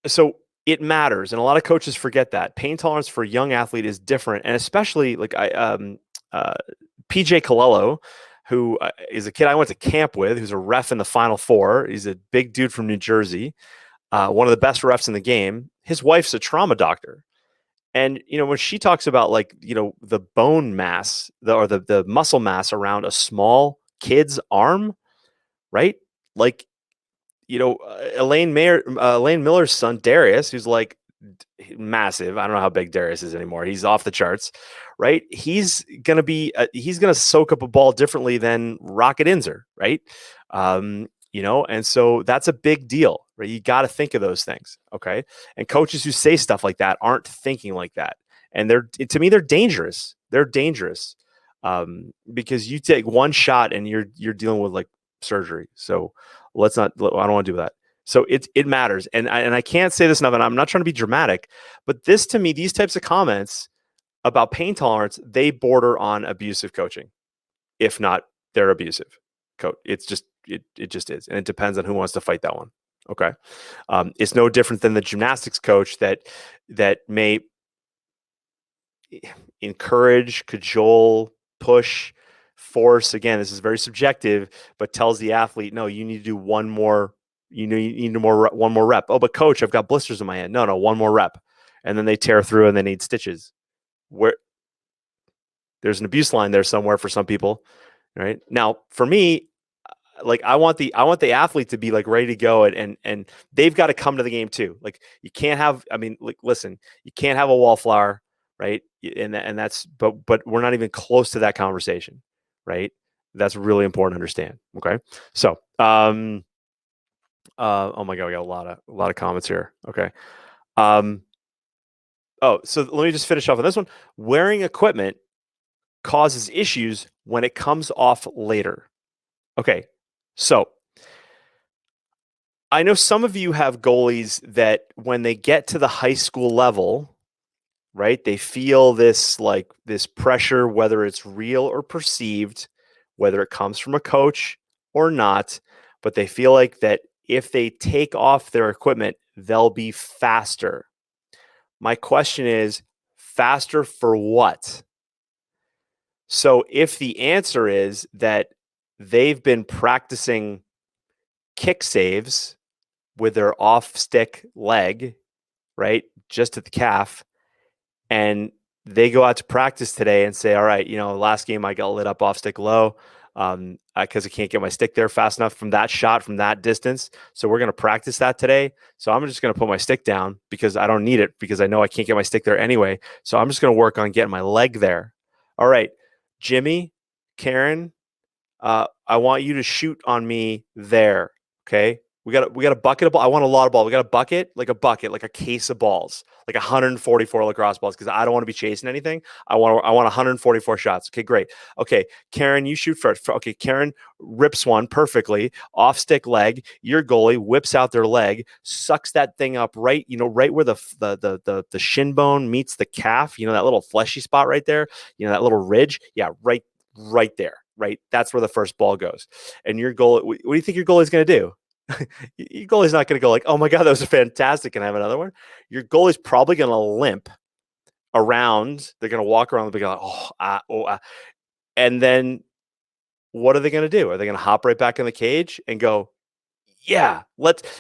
So it matters. And a lot of coaches forget that pain tolerance for a young athlete is different. And especially like PJ Colello, who is a kid I went to camp with, who's a ref in the Final Four. He's a big dude from New Jersey. One of the best refs in the game. His wife's a trauma doctor. And, when she talks about like, the bone mass or the muscle mass around a small kid's arm, right? Like, Elaine Miller's son, Darius, who's like massive. I don't know how big Darius is anymore. He's off the charts, right? He's going to soak up a ball differently than Rocket Inzer, right? And so that's a big deal, right? You got to think of those things. Okay. And coaches who say stuff like that aren't thinking like that. And to me, they're dangerous. They're dangerous. Because you take one shot and you're dealing with like surgery. So I don't want to do that. So it matters. And I can't say this enough, and I'm not trying to be dramatic, but this, to me, these types of comments about pain tolerance, they border on abusive coaching. If not, they're abusive. It's just, it just is. And it depends on who wants to fight that one. Okay. It's no different than the gymnastics coach that may encourage, cajole, push, force. Again, this is very subjective, but tells the athlete, no, you need to do one more rep. Oh, but coach, I've got blisters in my hand. No, one more rep. And then they tear through and they need stitches. Where there's an abuse line there somewhere for some people, right? Now, for me, like I want the athlete to be like ready to go and they've got to come to the game too. Like you can't have, listen, you can't have a wallflower, right? And that's, but we're not even close to that conversation, right? That's really important to understand. Okay. So, Oh my god, we got a lot of comments here. Okay. Um, oh, so let me just finish off on this one. Wearing equipment causes issues when it comes off later. Okay. So I know some of you have goalies that when they get to the high school level, right, they feel this like this pressure, whether it's real or perceived, whether it comes from a coach or not, but they feel like that if they take off their equipment, they'll be faster. My question is, faster for what? So if the answer is that they've been practicing kick saves with their off stick leg, right, just at the calf, and they go out to practice today and say, all right, last game I got lit up off stick low because I can't get my stick there fast enough from that shot from that distance. So we're going to practice that today. So I'm just going to put my stick down because I don't need it because I know I can't get my stick there anyway. So I'm just going to work on getting my leg there. All right, Jimmy, Karen, I want you to shoot on me there. Okay. We got a bucket of ball. I want a lot of ball. We got a bucket, like a case of balls, like 144 lacrosse balls, because I don't want to be chasing anything. I want 144 shots. Okay, great. Okay, Karen, you shoot first. Okay, Karen rips one perfectly off stick leg. Your goalie whips out their leg, sucks that thing up right, right where the shin bone meets the calf. That little fleshy spot right there. That little ridge. Yeah, right there. Right, that's where the first ball goes. And your goal, what do you think your goalie's going to do? Your goalie's not going to go like, oh my God, that was fantastic, and have another one. Your goalie's probably going to limp around. They're going to walk around and be like, and then what are they going to do? Are they going to hop right back in the cage and go, yeah,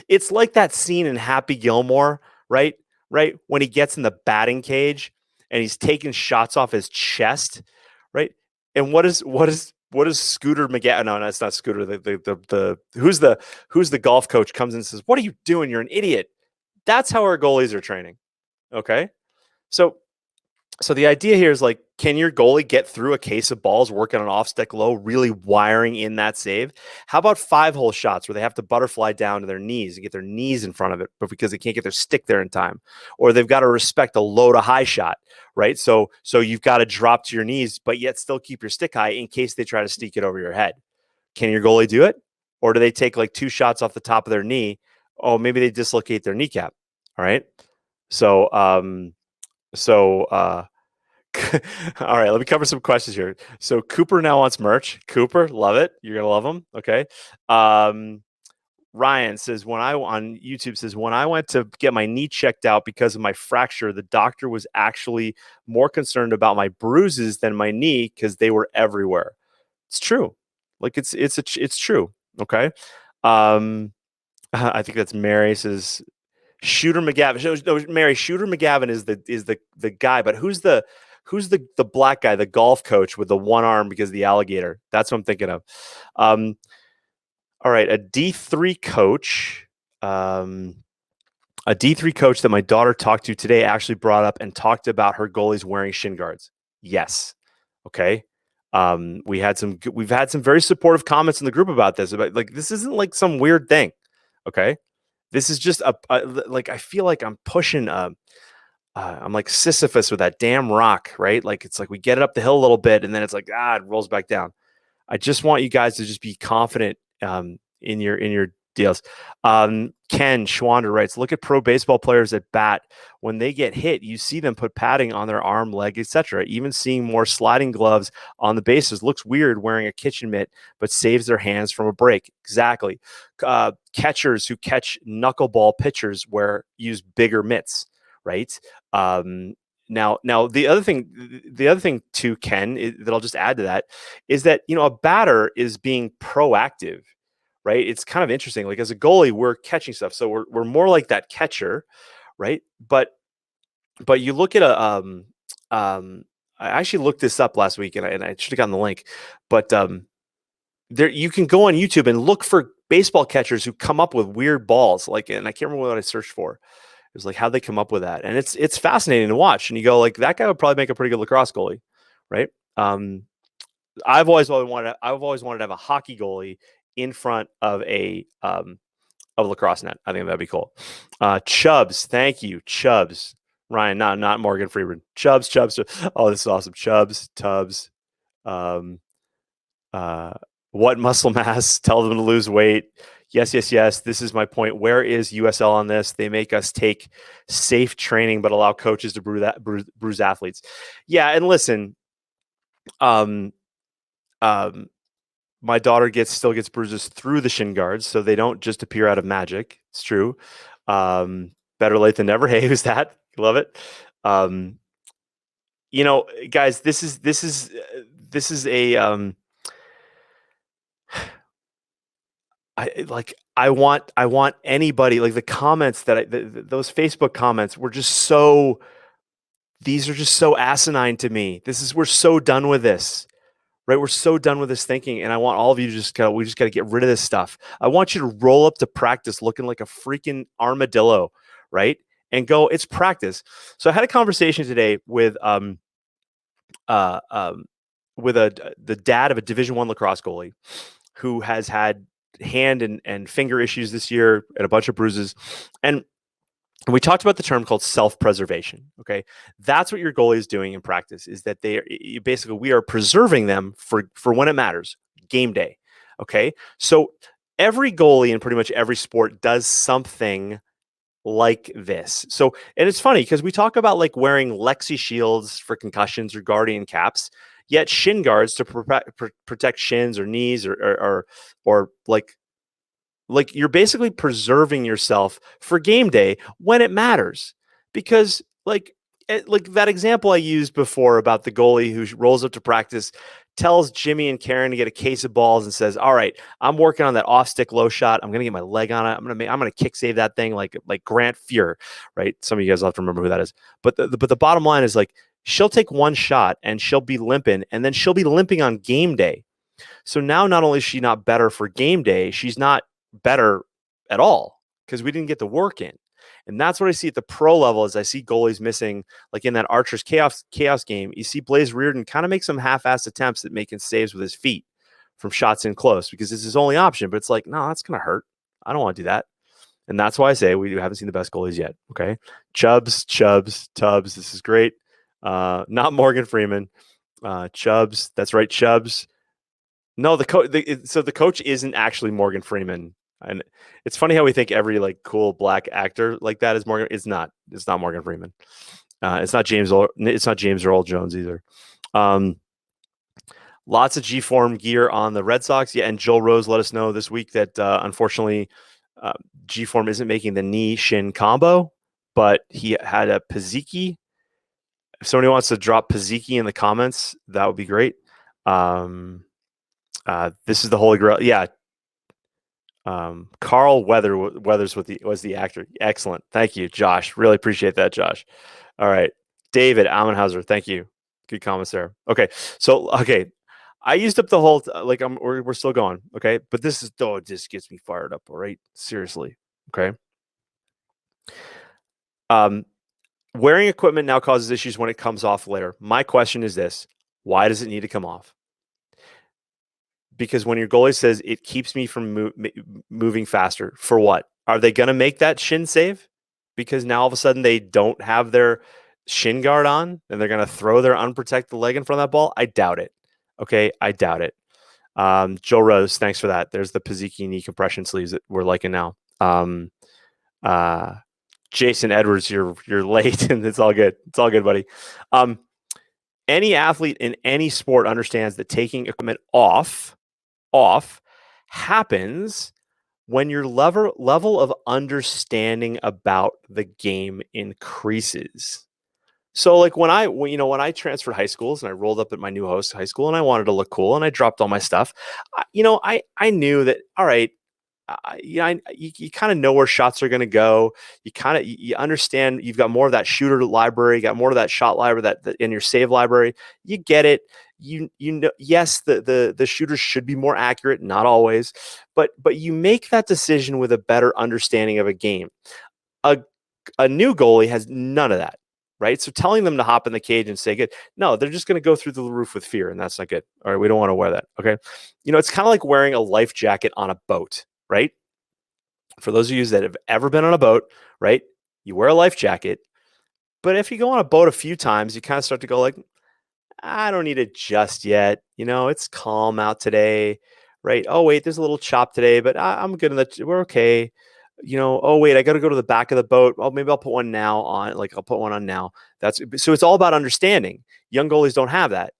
it's like that scene in Happy Gilmore, right? Right. When he gets in the batting cage and he's taking shots off his chest, right? And what is Scooter McGavin? No, it's not Scooter. Who's the golf coach comes in and says, "What are you doing? You're an idiot." That's how our goalies are training. Okay. So the idea here is like, can your goalie get through a case of balls working on off stick low, really wiring in that save? How about 5-hole shots where they have to butterfly down to their knees and get their knees in front of it, but because they can't get their stick there in time, or they've got to respect a low to high shot, right? So you've got to drop to your knees, but yet still keep your stick high in case they try to sneak it over your head. Can your goalie do it? Or do they take like 2 shots off the top of their knee? Oh, maybe they dislocate their kneecap. All right. So, all right, let me cover some questions here. So Cooper now wants merch. Cooper, love it. You're gonna love them. Okay. Ryan says on YouTube says when I went to get my knee checked out because of my fracture, the doctor was actually more concerned about my bruises than my knee because they were everywhere. It's true. Like it's true. Okay. I think that's Mary says Shooter McGavin. No, Mary, Shooter McGavin is the guy, but who's the black guy, the golf coach with the one arm because of the alligator? That's what I'm thinking of. All right, a D3 coach. A D3 coach that my daughter talked to today actually brought up and talked about her goalies wearing shin guards. Yes. Okay. We've had some very supportive comments in the group about this. About like this isn't like some weird thing. Okay. This is just like I feel like I'm pushing I'm like Sisyphus with that damn rock, right? Like it's like we get it up the hill a little bit and then it's like it rolls back down. I just want you guys to just be confident in your deals. Ken Schwander writes, look at pro baseball players at bat. When they get hit, you see them put padding on their arm, leg, etc. Even seeing more sliding gloves on the bases looks weird wearing a kitchen mitt, but saves their hands from a break. Exactly. Catchers who catch knuckleball pitchers use bigger mitts, right? Now the other thing too, Ken, that I'll just add to that is that a batter is being proactive, right? It's kind of interesting. Like as a goalie, we're catching stuff, so we're more like that catcher, right? But you look at I actually looked this up last week, and I should have gotten the link, but there you can go on YouTube and look for baseball catchers who come up with weird balls, and I can't remember what I searched for. It was like how they come up with that, and it's fascinating to watch. And you go like, that guy would probably make a pretty good lacrosse goalie, right? I've always wanted to have a hockey goalie in front of a of lacrosse net. I think that'd be cool. Chubbs, thank you, Chubbs. Ryan, not Morgan Freeman. Chubbs. Oh, this is awesome. Chubbs, Tubbs. Um, what muscle mass? Tell them to lose weight. Yes. This is my point. Where is USL on this? They make us take safe training, but allow coaches to bruise athletes. Yeah, and listen, my daughter still gets bruises through the shin guards, so they don't just appear out of magic. It's true. Better late than never. Hey, who's that? Love it. Guys, this is a I want anybody, like the comments that those Facebook comments were just so, these are just so asinine to me. We're so done with this, right? We're so done with this thinking. And I want all of you to we just got to get rid of this stuff. I want you to roll up to practice looking like a freaking armadillo, right? And go, it's practice. So I had a conversation today with the dad of a Division I lacrosse goalie who has had hand and finger issues this year and a bunch of bruises. And we talked about the term called self-preservation. Okay. That's what your goalie is doing in practice, is that we are preserving them for when it matters, game day. Okay. So every goalie in pretty much every sport does something like this. So, and it's funny because we talk about like wearing Lexi shields for concussions or Guardian caps, yet shin guards to protect shins or knees or like you're basically preserving yourself for game day when it matters. Because like that example I used before about the goalie who rolls up to practice, tells Jimmy and Karen to get a case of balls and says, all right, I'm working on that off stick low shot. I'm going to get my leg on it. I'm going to kick save that thing like Grant Fuhr, right? Some of you guys will have to remember who that is. But the bottom line is, like, she'll take one shot and she'll be limping, and then she'll be limping on game day. So now not only is she not better for game day, she's not better at all because we didn't get the work in. And that's what I see at the pro level, is I see goalies missing, like in that Archer's chaos game. You see Blaze Reardon kind of make some half-assed attempts at making saves with his feet from shots in close because it's his only option. But it's like, no, that's going to hurt. I don't want to do that. And that's why I say we haven't seen the best goalies yet. Okay. Chubbs, Tubbs. This is great. Not Morgan Freeman. Chubbs. That's right. Chubbs. No, so the coach isn't actually Morgan Freeman. And it's funny how we think every like cool black actor like that is Morgan. It's not Morgan Freeman. It's not James Earl Jones either. Lots of G-form gear on the Red Sox. Yeah, and Joel Rose let us know this week that unfortunately G-form isn't making the knee shin combo, but he had a Piziki. If somebody wants to drop Piziki in the comments, that would be great. This is the Holy Grail. Yeah. Carl Weathers was the actor. Excellent. Thank you, Josh. Really appreciate that, Josh. All right. David Amenhauser. Thank you. Good comments there. Okay. So, I used up the whole, we're still going. Okay. But this gets me fired up. All right. Seriously. Okay. Wearing equipment now causes issues when it comes off later. My question is this: why does it need to come off? Because when your goalie says it keeps me from moving faster, for what? Are they going to make that shin save? Because now all of a sudden they don't have their shin guard on and they're going to throw their unprotected leg in front of that ball? I doubt it. Okay, I doubt it. Joe Rose, thanks for that. There's the Piziki knee compression sleeves that we're liking now. Jason Edwards, you're late, and it's all good. It's all good, buddy. Any athlete in any sport understands that taking equipment off happens when your level of understanding about the game increases. So like when I transferred high schools and I rolled up at my new host high school and I wanted to look cool and I dropped all my stuff, I knew that, all right, you kind of know where shots are going to go. You understand you've got more of that shooter library, you got more of that shot library that in your save library. You get it. You know, yes, the shooters should be more accurate, not always, but you make that decision with a better understanding of a game. A new goalie has none of that, right? So telling them to hop in the cage and say good, no, they're just going to go through the roof with fear, and that's not good. All right, we don't want to wear that. Okay, it's kind of like wearing a life jacket on a boat, right? For those of you that have ever been on a boat, right? You wear a life jacket, but if you go on a boat a few times, you kind of start to go like, I don't need it just yet. It's calm out today, right? Oh wait, there's a little chop today, but I'm good. We're okay. Oh wait, I got to go to the back of the boat. Oh, maybe I'll put one now on. Like I'll put one on now. So it's all about understanding. Young goalies don't have that,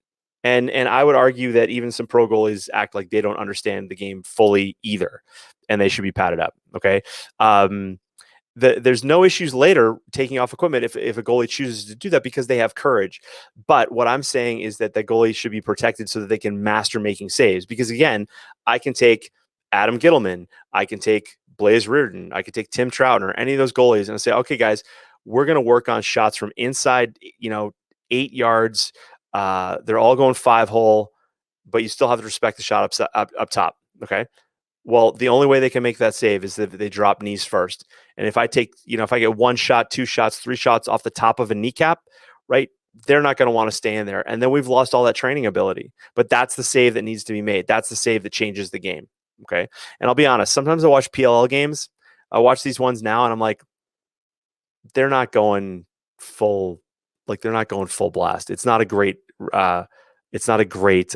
and I would argue that even some pro goalies act like they don't understand the game fully either, and they should be padded up. Okay. There's no issues later taking off equipment if a goalie chooses to do that because they have courage. But what I'm saying is that the goalie should be protected so that they can master making saves. Because again, I can take Adam Gittleman, I can take Blaze Reardon, I can take Tim Troutner, or any of those goalies, and say, okay, guys, we're going to work on shots from inside, 8 yards. They're all going 5-hole, but you still have to respect the shot up top. Okay. Well, the only way they can make that save is if they drop knees first. And if I take, if I get 1 shot, 2 shots, 3 shots off the top of a kneecap, right, they're not going to want to stay in there. And then we've lost all that training ability. But that's the save that needs to be made. That's the save that changes the game. Okay. And I'll be honest, sometimes I watch PLL games. I watch these ones now and I'm like, they're not going full, they're not going full blast. It's not a great, it's not a great, it's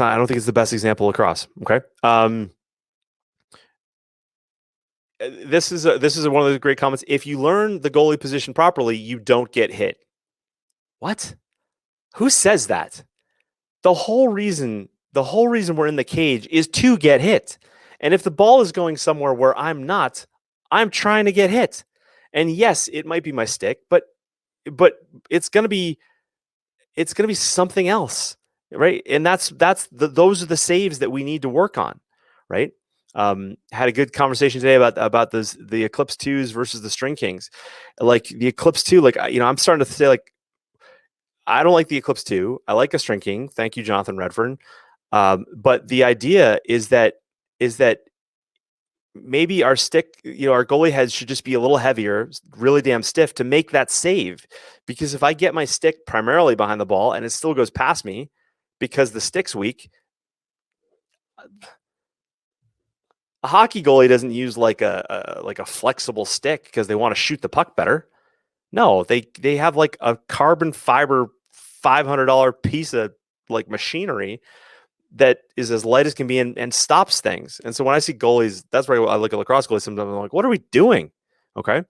not. I don't think it's the best example across. Okay. This is one of the great comments. If you learn the goalie position properly, you don't get hit. What? Who says that? The whole reason we're in the cage is to get hit. And if the ball is going somewhere where I'm not, I'm trying to get hit. And yes, it might be my stick, but it's gonna be something else. Right. And those are the saves that we need to work on. Right. Had a good conversation today about the Eclipse 2s versus the String Kings. Like the Eclipse 2, I'm starting to say, I don't like the Eclipse 2. I like a String King. Thank you, Jonathan Redfern. But the idea is that maybe our stick, our goalie heads should just be a little heavier, really damn stiff to make that save. Because if I get my stick primarily behind the ball and it still goes past me because the stick's weak, a hockey goalie doesn't use like a flexible stick because they want to shoot the puck better. No, they have like a carbon fiber $500 piece of machinery that is as light as can be and stops things. And so when I see goalies, that's where I look at lacrosse goalies sometimes. I'm like, what are we doing? Okay.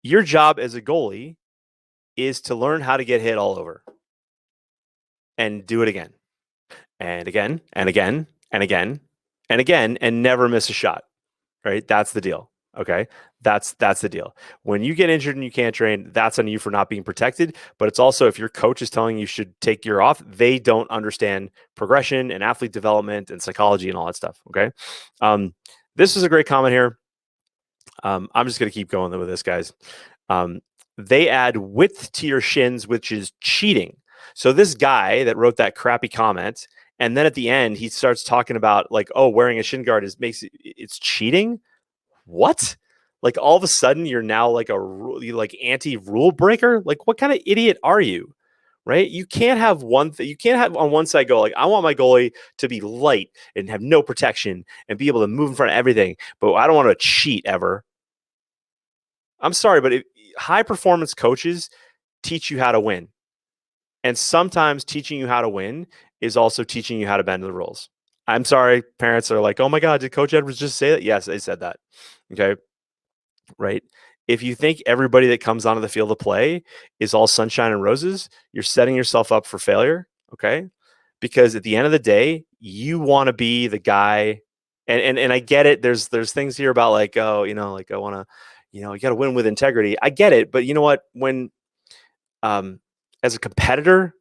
Your job as a goalie is to learn how to get hit all over and do it again and again and again and again and again and never miss a shot. Right. That's the deal. Okay. That's the deal. When you get injured and you can't train, that's on you for not being protected. But it's also, if your coach is telling you should take your off, they don't understand progression and athlete development and psychology and all that stuff. Okay. This is a great comment here. I'm just going to keep going with this, guys. They add width to your shins, which is cheating. So this guy that wrote that crappy comment, and then at the end, he starts talking about wearing a shin guard it's cheating. What? All of a sudden you're now like anti-rule breaker? What kind of idiot are you? Right? You can't have you can't have on one side go I want my goalie to be light and have no protection and be able to move in front of everything, but I don't want to cheat ever. I'm sorry, but high performance coaches teach you how to win. And sometimes teaching you how to win is also teaching you how to bend the rules. I'm sorry, parents are like, oh my God, did Coach Edwards just say that? Yes, they said that. Okay. Right. If you think everybody that comes onto the field to play is all sunshine and roses, you're setting yourself up for failure. Okay. Because at the end of the day, you want to be the guy. And I get it. There's things here about I want to, you got to win with integrity. I get it. But you know what? When, as a competitor,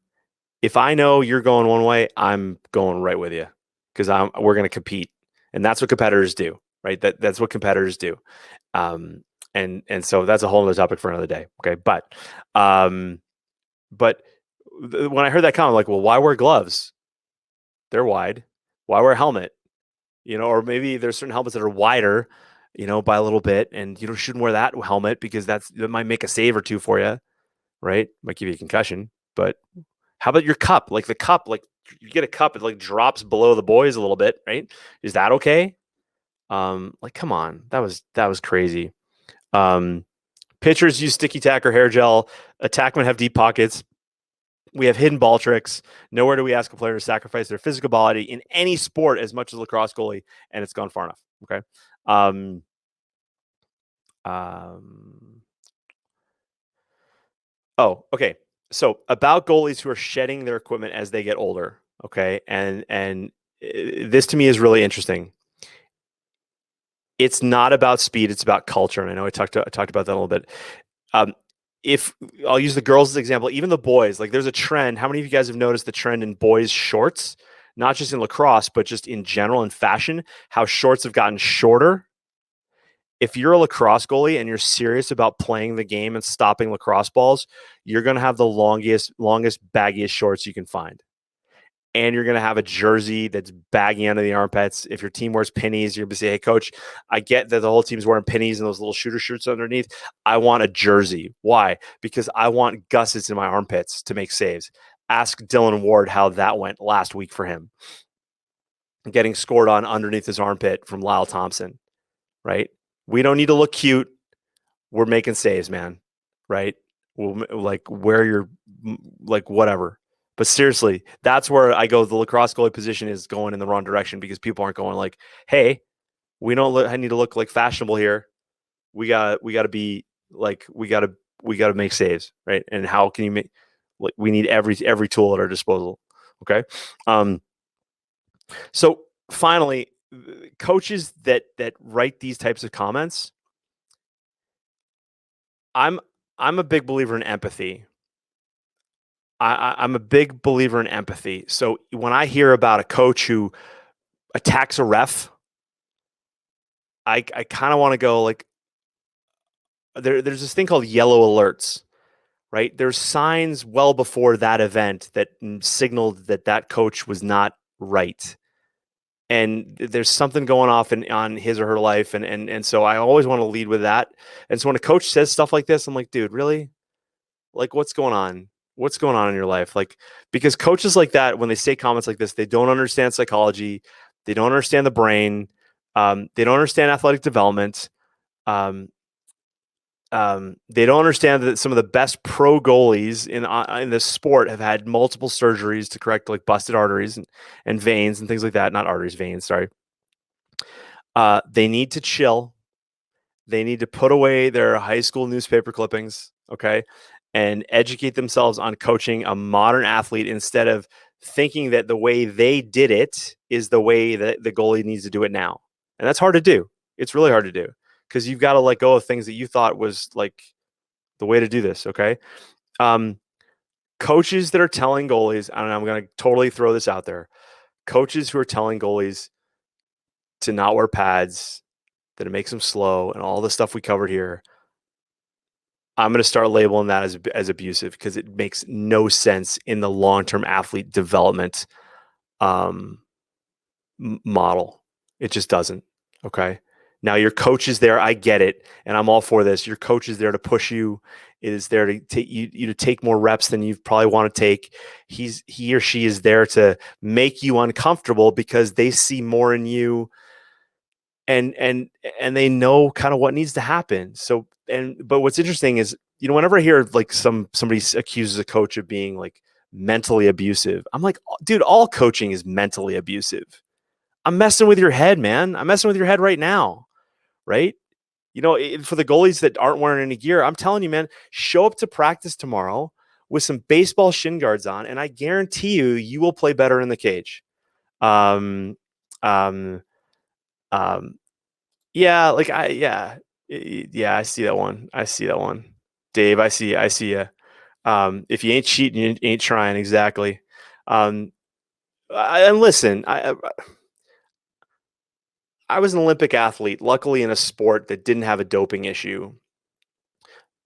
if I know you're going one way, I'm going right with you because we're going to compete. And that's what competitors do, right? That's what competitors do. And so that's a whole other topic for another day. Okay. But when I heard that comment, I'm like, well, why wear gloves? They're wide. Why wear a helmet? Or maybe there's certain helmets that are wider, by a little bit, and you shouldn't wear that helmet because that might make a save or two for you, right? Might give you a concussion. But how about your cup? The cup, you get a cup, it like drops below the boys a little bit, right? Is that okay? Like, come on, that was crazy. Pitchers use sticky tack or hair gel. Attackmen have deep pockets. We have hidden ball tricks. Nowhere do we ask a player to sacrifice their physical body in any sport as much as lacrosse goalie, and it's gone far enough. Okay. Um, um, oh, okay. So about goalies who are shedding their equipment as they get older. Okay, and this to me is really interesting. It's not about speed; it's about culture. And I know I talked about that a little bit. Um, if I'll use the girls as an example, even the boys, like there's a trend. How many of you guys have noticed the trend in boys' shorts? Not just in lacrosse, but just in general in fashion, how shorts have gotten shorter. If you're a lacrosse goalie and you're serious about playing the game and stopping lacrosse balls, you're going to have the longest, baggiest shorts you can find. And you're going to have a jersey that's baggy under the armpits. If your team wears pennies, you're going to say, hey, coach, I get that the whole team's wearing pennies and those little shooter shirts underneath. I want a jersey. Why? Because I want gussets in my armpits to make saves. Ask Dylan Ward how that went last week for him. Getting scored on underneath his armpit from Lyle Thompson, right? We don't need to look cute. We're making saves, man, right? We'll, like, wear your, like, whatever. But seriously, that's where I go. The lacrosse goalie position is going in the wrong direction because people aren't going like, "Hey, I need to look like fashionable here. We got to be like, we got to make saves, right? And how can you make? Like, we need every tool at our disposal. Okay. So finally, coaches that write these types of comments, I'm a big believer in empathy. I'm a big believer in empathy. So when I hear about a coach who attacks a ref, I kind of want to go like, there's this thing called yellow alerts, right? There's signs well before that event that signaled that that coach was not right. And there's something going off on his or her life. And so I always want to lead with that. And so when a coach says stuff like this, I'm like, dude, really? Like, what's going on? What's going on in your life? Like, because coaches like that, when they say comments like this, they don't understand psychology. They don't understand the brain. They don't understand athletic development. Um, they don't understand that some of the best pro goalies in this sport have had multiple surgeries to correct like busted arteries and veins and things like that. Not arteries, veins. Sorry. They need to chill. They need to put away their high school newspaper clippings, okay, and educate themselves on coaching a modern athlete instead of thinking that the way they did it is the way that the goalie needs to do it now. And that's hard to do. It's really hard to do because you've got to let go of things that you thought was like the way to do this, okay? Um, Coaches that are telling goalies, and I'm going to totally throw this out there, coaches who are telling goalies to not wear pads, that it makes them slow, and all the stuff we covered here, I'm going to start labeling that as abusive because it makes no sense in the long-term athlete development model. It just doesn't. Okay. Now your coach is there. I get it, and I'm all for this. Your coach is there to push you. It is there to take you to take more reps than you probably want to take. He or she is there to make you uncomfortable because they see more in you, and they know kind of what needs to happen. So but what's interesting is, whenever I hear like somebody accuses a coach of being like mentally abusive, I'm like, dude, all coaching is mentally abusive. I'm messing with your head, man. I'm messing with your head right now, right? For the goalies that aren't wearing any gear, I'm telling you, man, show up to practice tomorrow with some baseball shin guards on, and I guarantee you will play better in the cage. Um, um, um, yeah, like I see that one. I see that one, Dave. I see you. If you ain't cheating, you ain't trying. Exactly. And listen, I was an Olympic athlete, luckily in a sport that didn't have a doping issue.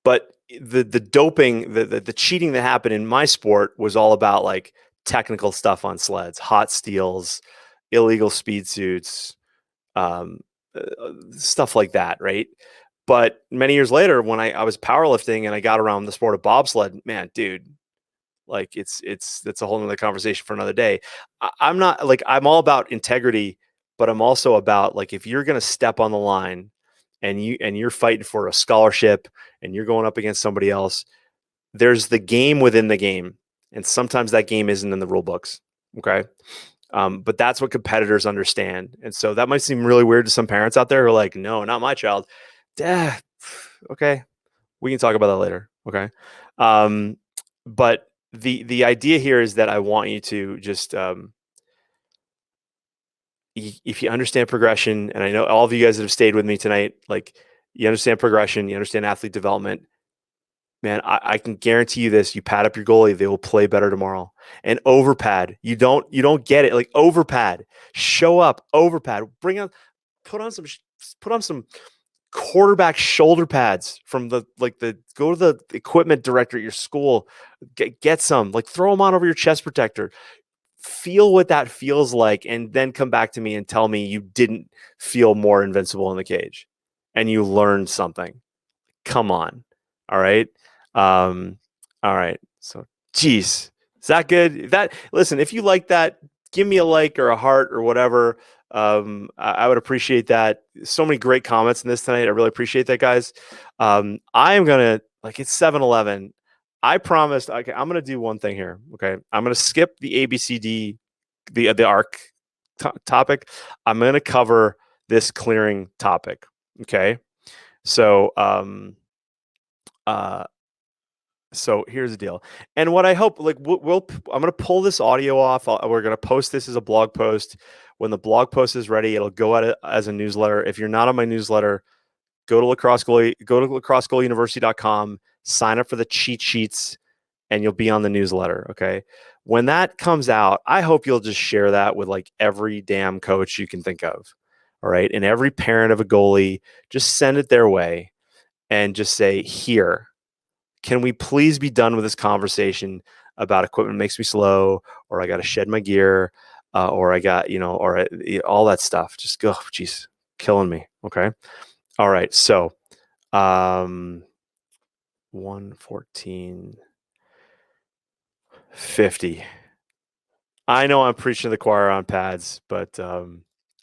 But the doping, the cheating that happened in my sport was all about like technical stuff on sleds, hot steels, illegal speed suits, um, stuff like that, right? But many years later, when I was powerlifting and I got around the sport of bobsled, man, dude, Like that's a whole nother conversation for another day. I'm not like, I'm all about integrity, but I'm also about like, if you're going to step on the line and you're fighting for a scholarship and you're going up against somebody else, there's the game within the game. And sometimes that game isn't in the rule books. Okay. But that's what competitors understand. And so that might seem really weird to some parents out there who are like, no, not my child. Dad, okay. We can talk about that later. Okay. Um, but the idea here is that I want you to just, if you understand progression, and I know all of you guys that have stayed with me tonight, like, you understand progression, you understand athlete development, man, I can guarantee you this: you pad up your goalie, they will play better tomorrow. And over pad, you don't get it. Like, over pad, show up, over pad, bring on, put on some, put on some quarterback shoulder pads from the go to the equipment director at your school, get some, like, throw them on over your chest protector, feel what that feels like, and then come back to me and tell me you didn't feel more invincible in the cage and you learned something. Come on. All right. All right. So, geez, is that good? That, listen, if you like that, give me a like or a heart or whatever. I would appreciate that. So many great comments in this tonight. I really appreciate that, guys. I am gonna, like, it's 7-Eleven. I promised. Okay, I'm gonna do one thing here. Okay, I'm gonna skip the ABCD, the arc topic. I'm gonna cover this clearing topic. Okay, so uh, so here's the deal. And what I hope, like, I'm going to pull this audio off. We're going to post this as a blog post. When the blog post is ready, it'll go out as a newsletter. If you're not on my newsletter, go to lacrossegoaluniversity.com, sign up for the cheat sheets, and you'll be on the newsletter. Okay. When that comes out, I hope you'll just share that with, like, every damn coach you can think of. All right. And every parent of a goalie, just send it their way and just say, here, can we please be done with this conversation about equipment makes me slow, or I got to shed my gear, or I got, or all that stuff. Just go, geez, killing me. Okay. All right. So, 114.50. I know I'm preaching to the choir on pads, but I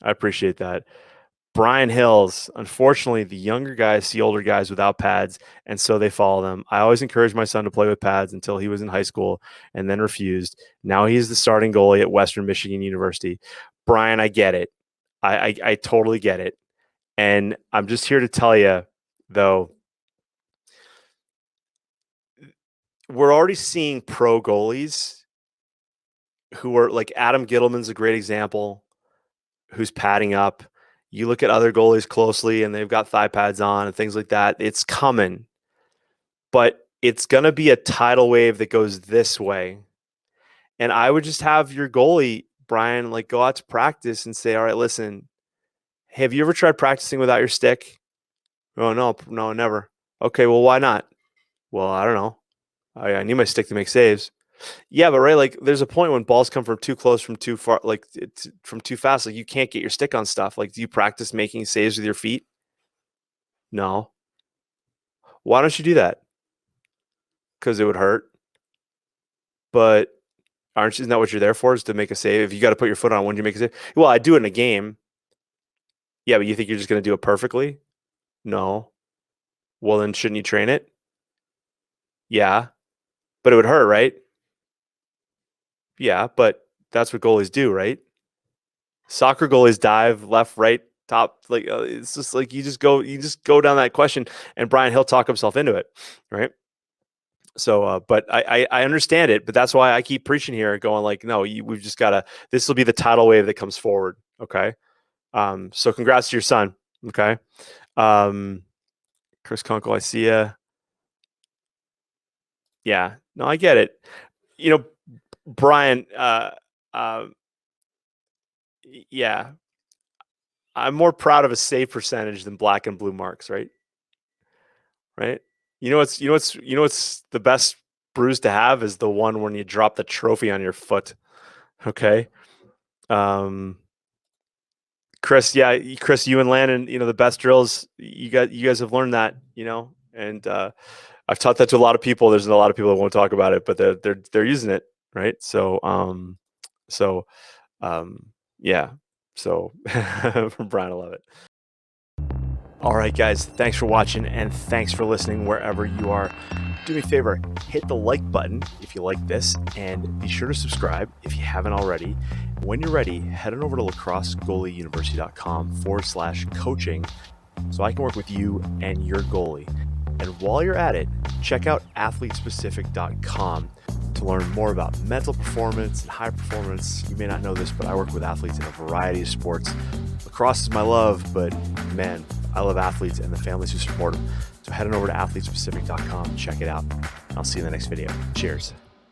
appreciate that. Brian Hills, unfortunately, the younger guys see older guys without pads, and so they follow them. I always encouraged my son to play with pads until he was in high school and then refused. Now he's the starting goalie at Western Michigan University. Brian, I get it. I totally get it. And I'm just here to tell you, though, we're already seeing pro goalies who are like, Adam Gittleman's a great example, who's padding up. You look at other goalies closely and they've got thigh pads on and things like that. It's coming, but it's going to be a tidal wave that goes this way. And I would just have your goalie, Brian, like, go out to practice and say, all right, listen, have you ever tried practicing without your stick? Oh, no, never. Okay, well, why not? Well, I don't know. I need my stick to make saves. Yeah, but right, like, there's a point when balls come from too close, from too far, like, it's from too fast. Like, you can't get your stick on stuff. Like, do you practice making saves with your feet? No. Why don't you do that? Because it would hurt. But isn't that what you're there for? Is to make a save? If you got to put your foot on, when do you make a save? Well, I do it in a game. Yeah, but you think you're just going to do it perfectly? No. Well, then shouldn't you train it? Yeah, but it would hurt, right? Yeah, but that's what goalies do, right? Soccer goalies dive left, right, top. Like, it's just like, you just go down that question, and Brian, he'll talk himself into it, right? So, but I understand it, but that's why I keep preaching here, going like, no, we've just got to. This will be the tidal wave that comes forward. Okay. So congrats to your son. Okay. Chris Kunkel, I see ya. Yeah. No, I get it. Brian. Yeah. I'm more proud of a save percentage than black and blue marks, right? Right. What's the best bruise to have is the one when you drop the trophy on your foot. Okay. Um, Chris, yeah, Chris, you and Landon, the best drills, you guys have learned that, and I've taught that to a lot of people. There's a lot of people that won't talk about it, but they're using it, right? So yeah. So from Brian, I love it. All right, guys, thanks for watching and thanks for listening wherever you are. Do me a favor, hit the like button if you like this, and be sure to subscribe if you haven't already. When you're ready, head on over to lacrossegoalieuniversity.com/coaching so I can work with you and your goalie. And while you're at it, check out athletespecific.com to learn more about mental performance and high performance. You may not know this, but I work with athletes in a variety of sports. Lacrosse is my love, but man, I love athletes and the families who support them. So head on over to athletespecific.com and check it out. I'll see you in the next video. Cheers.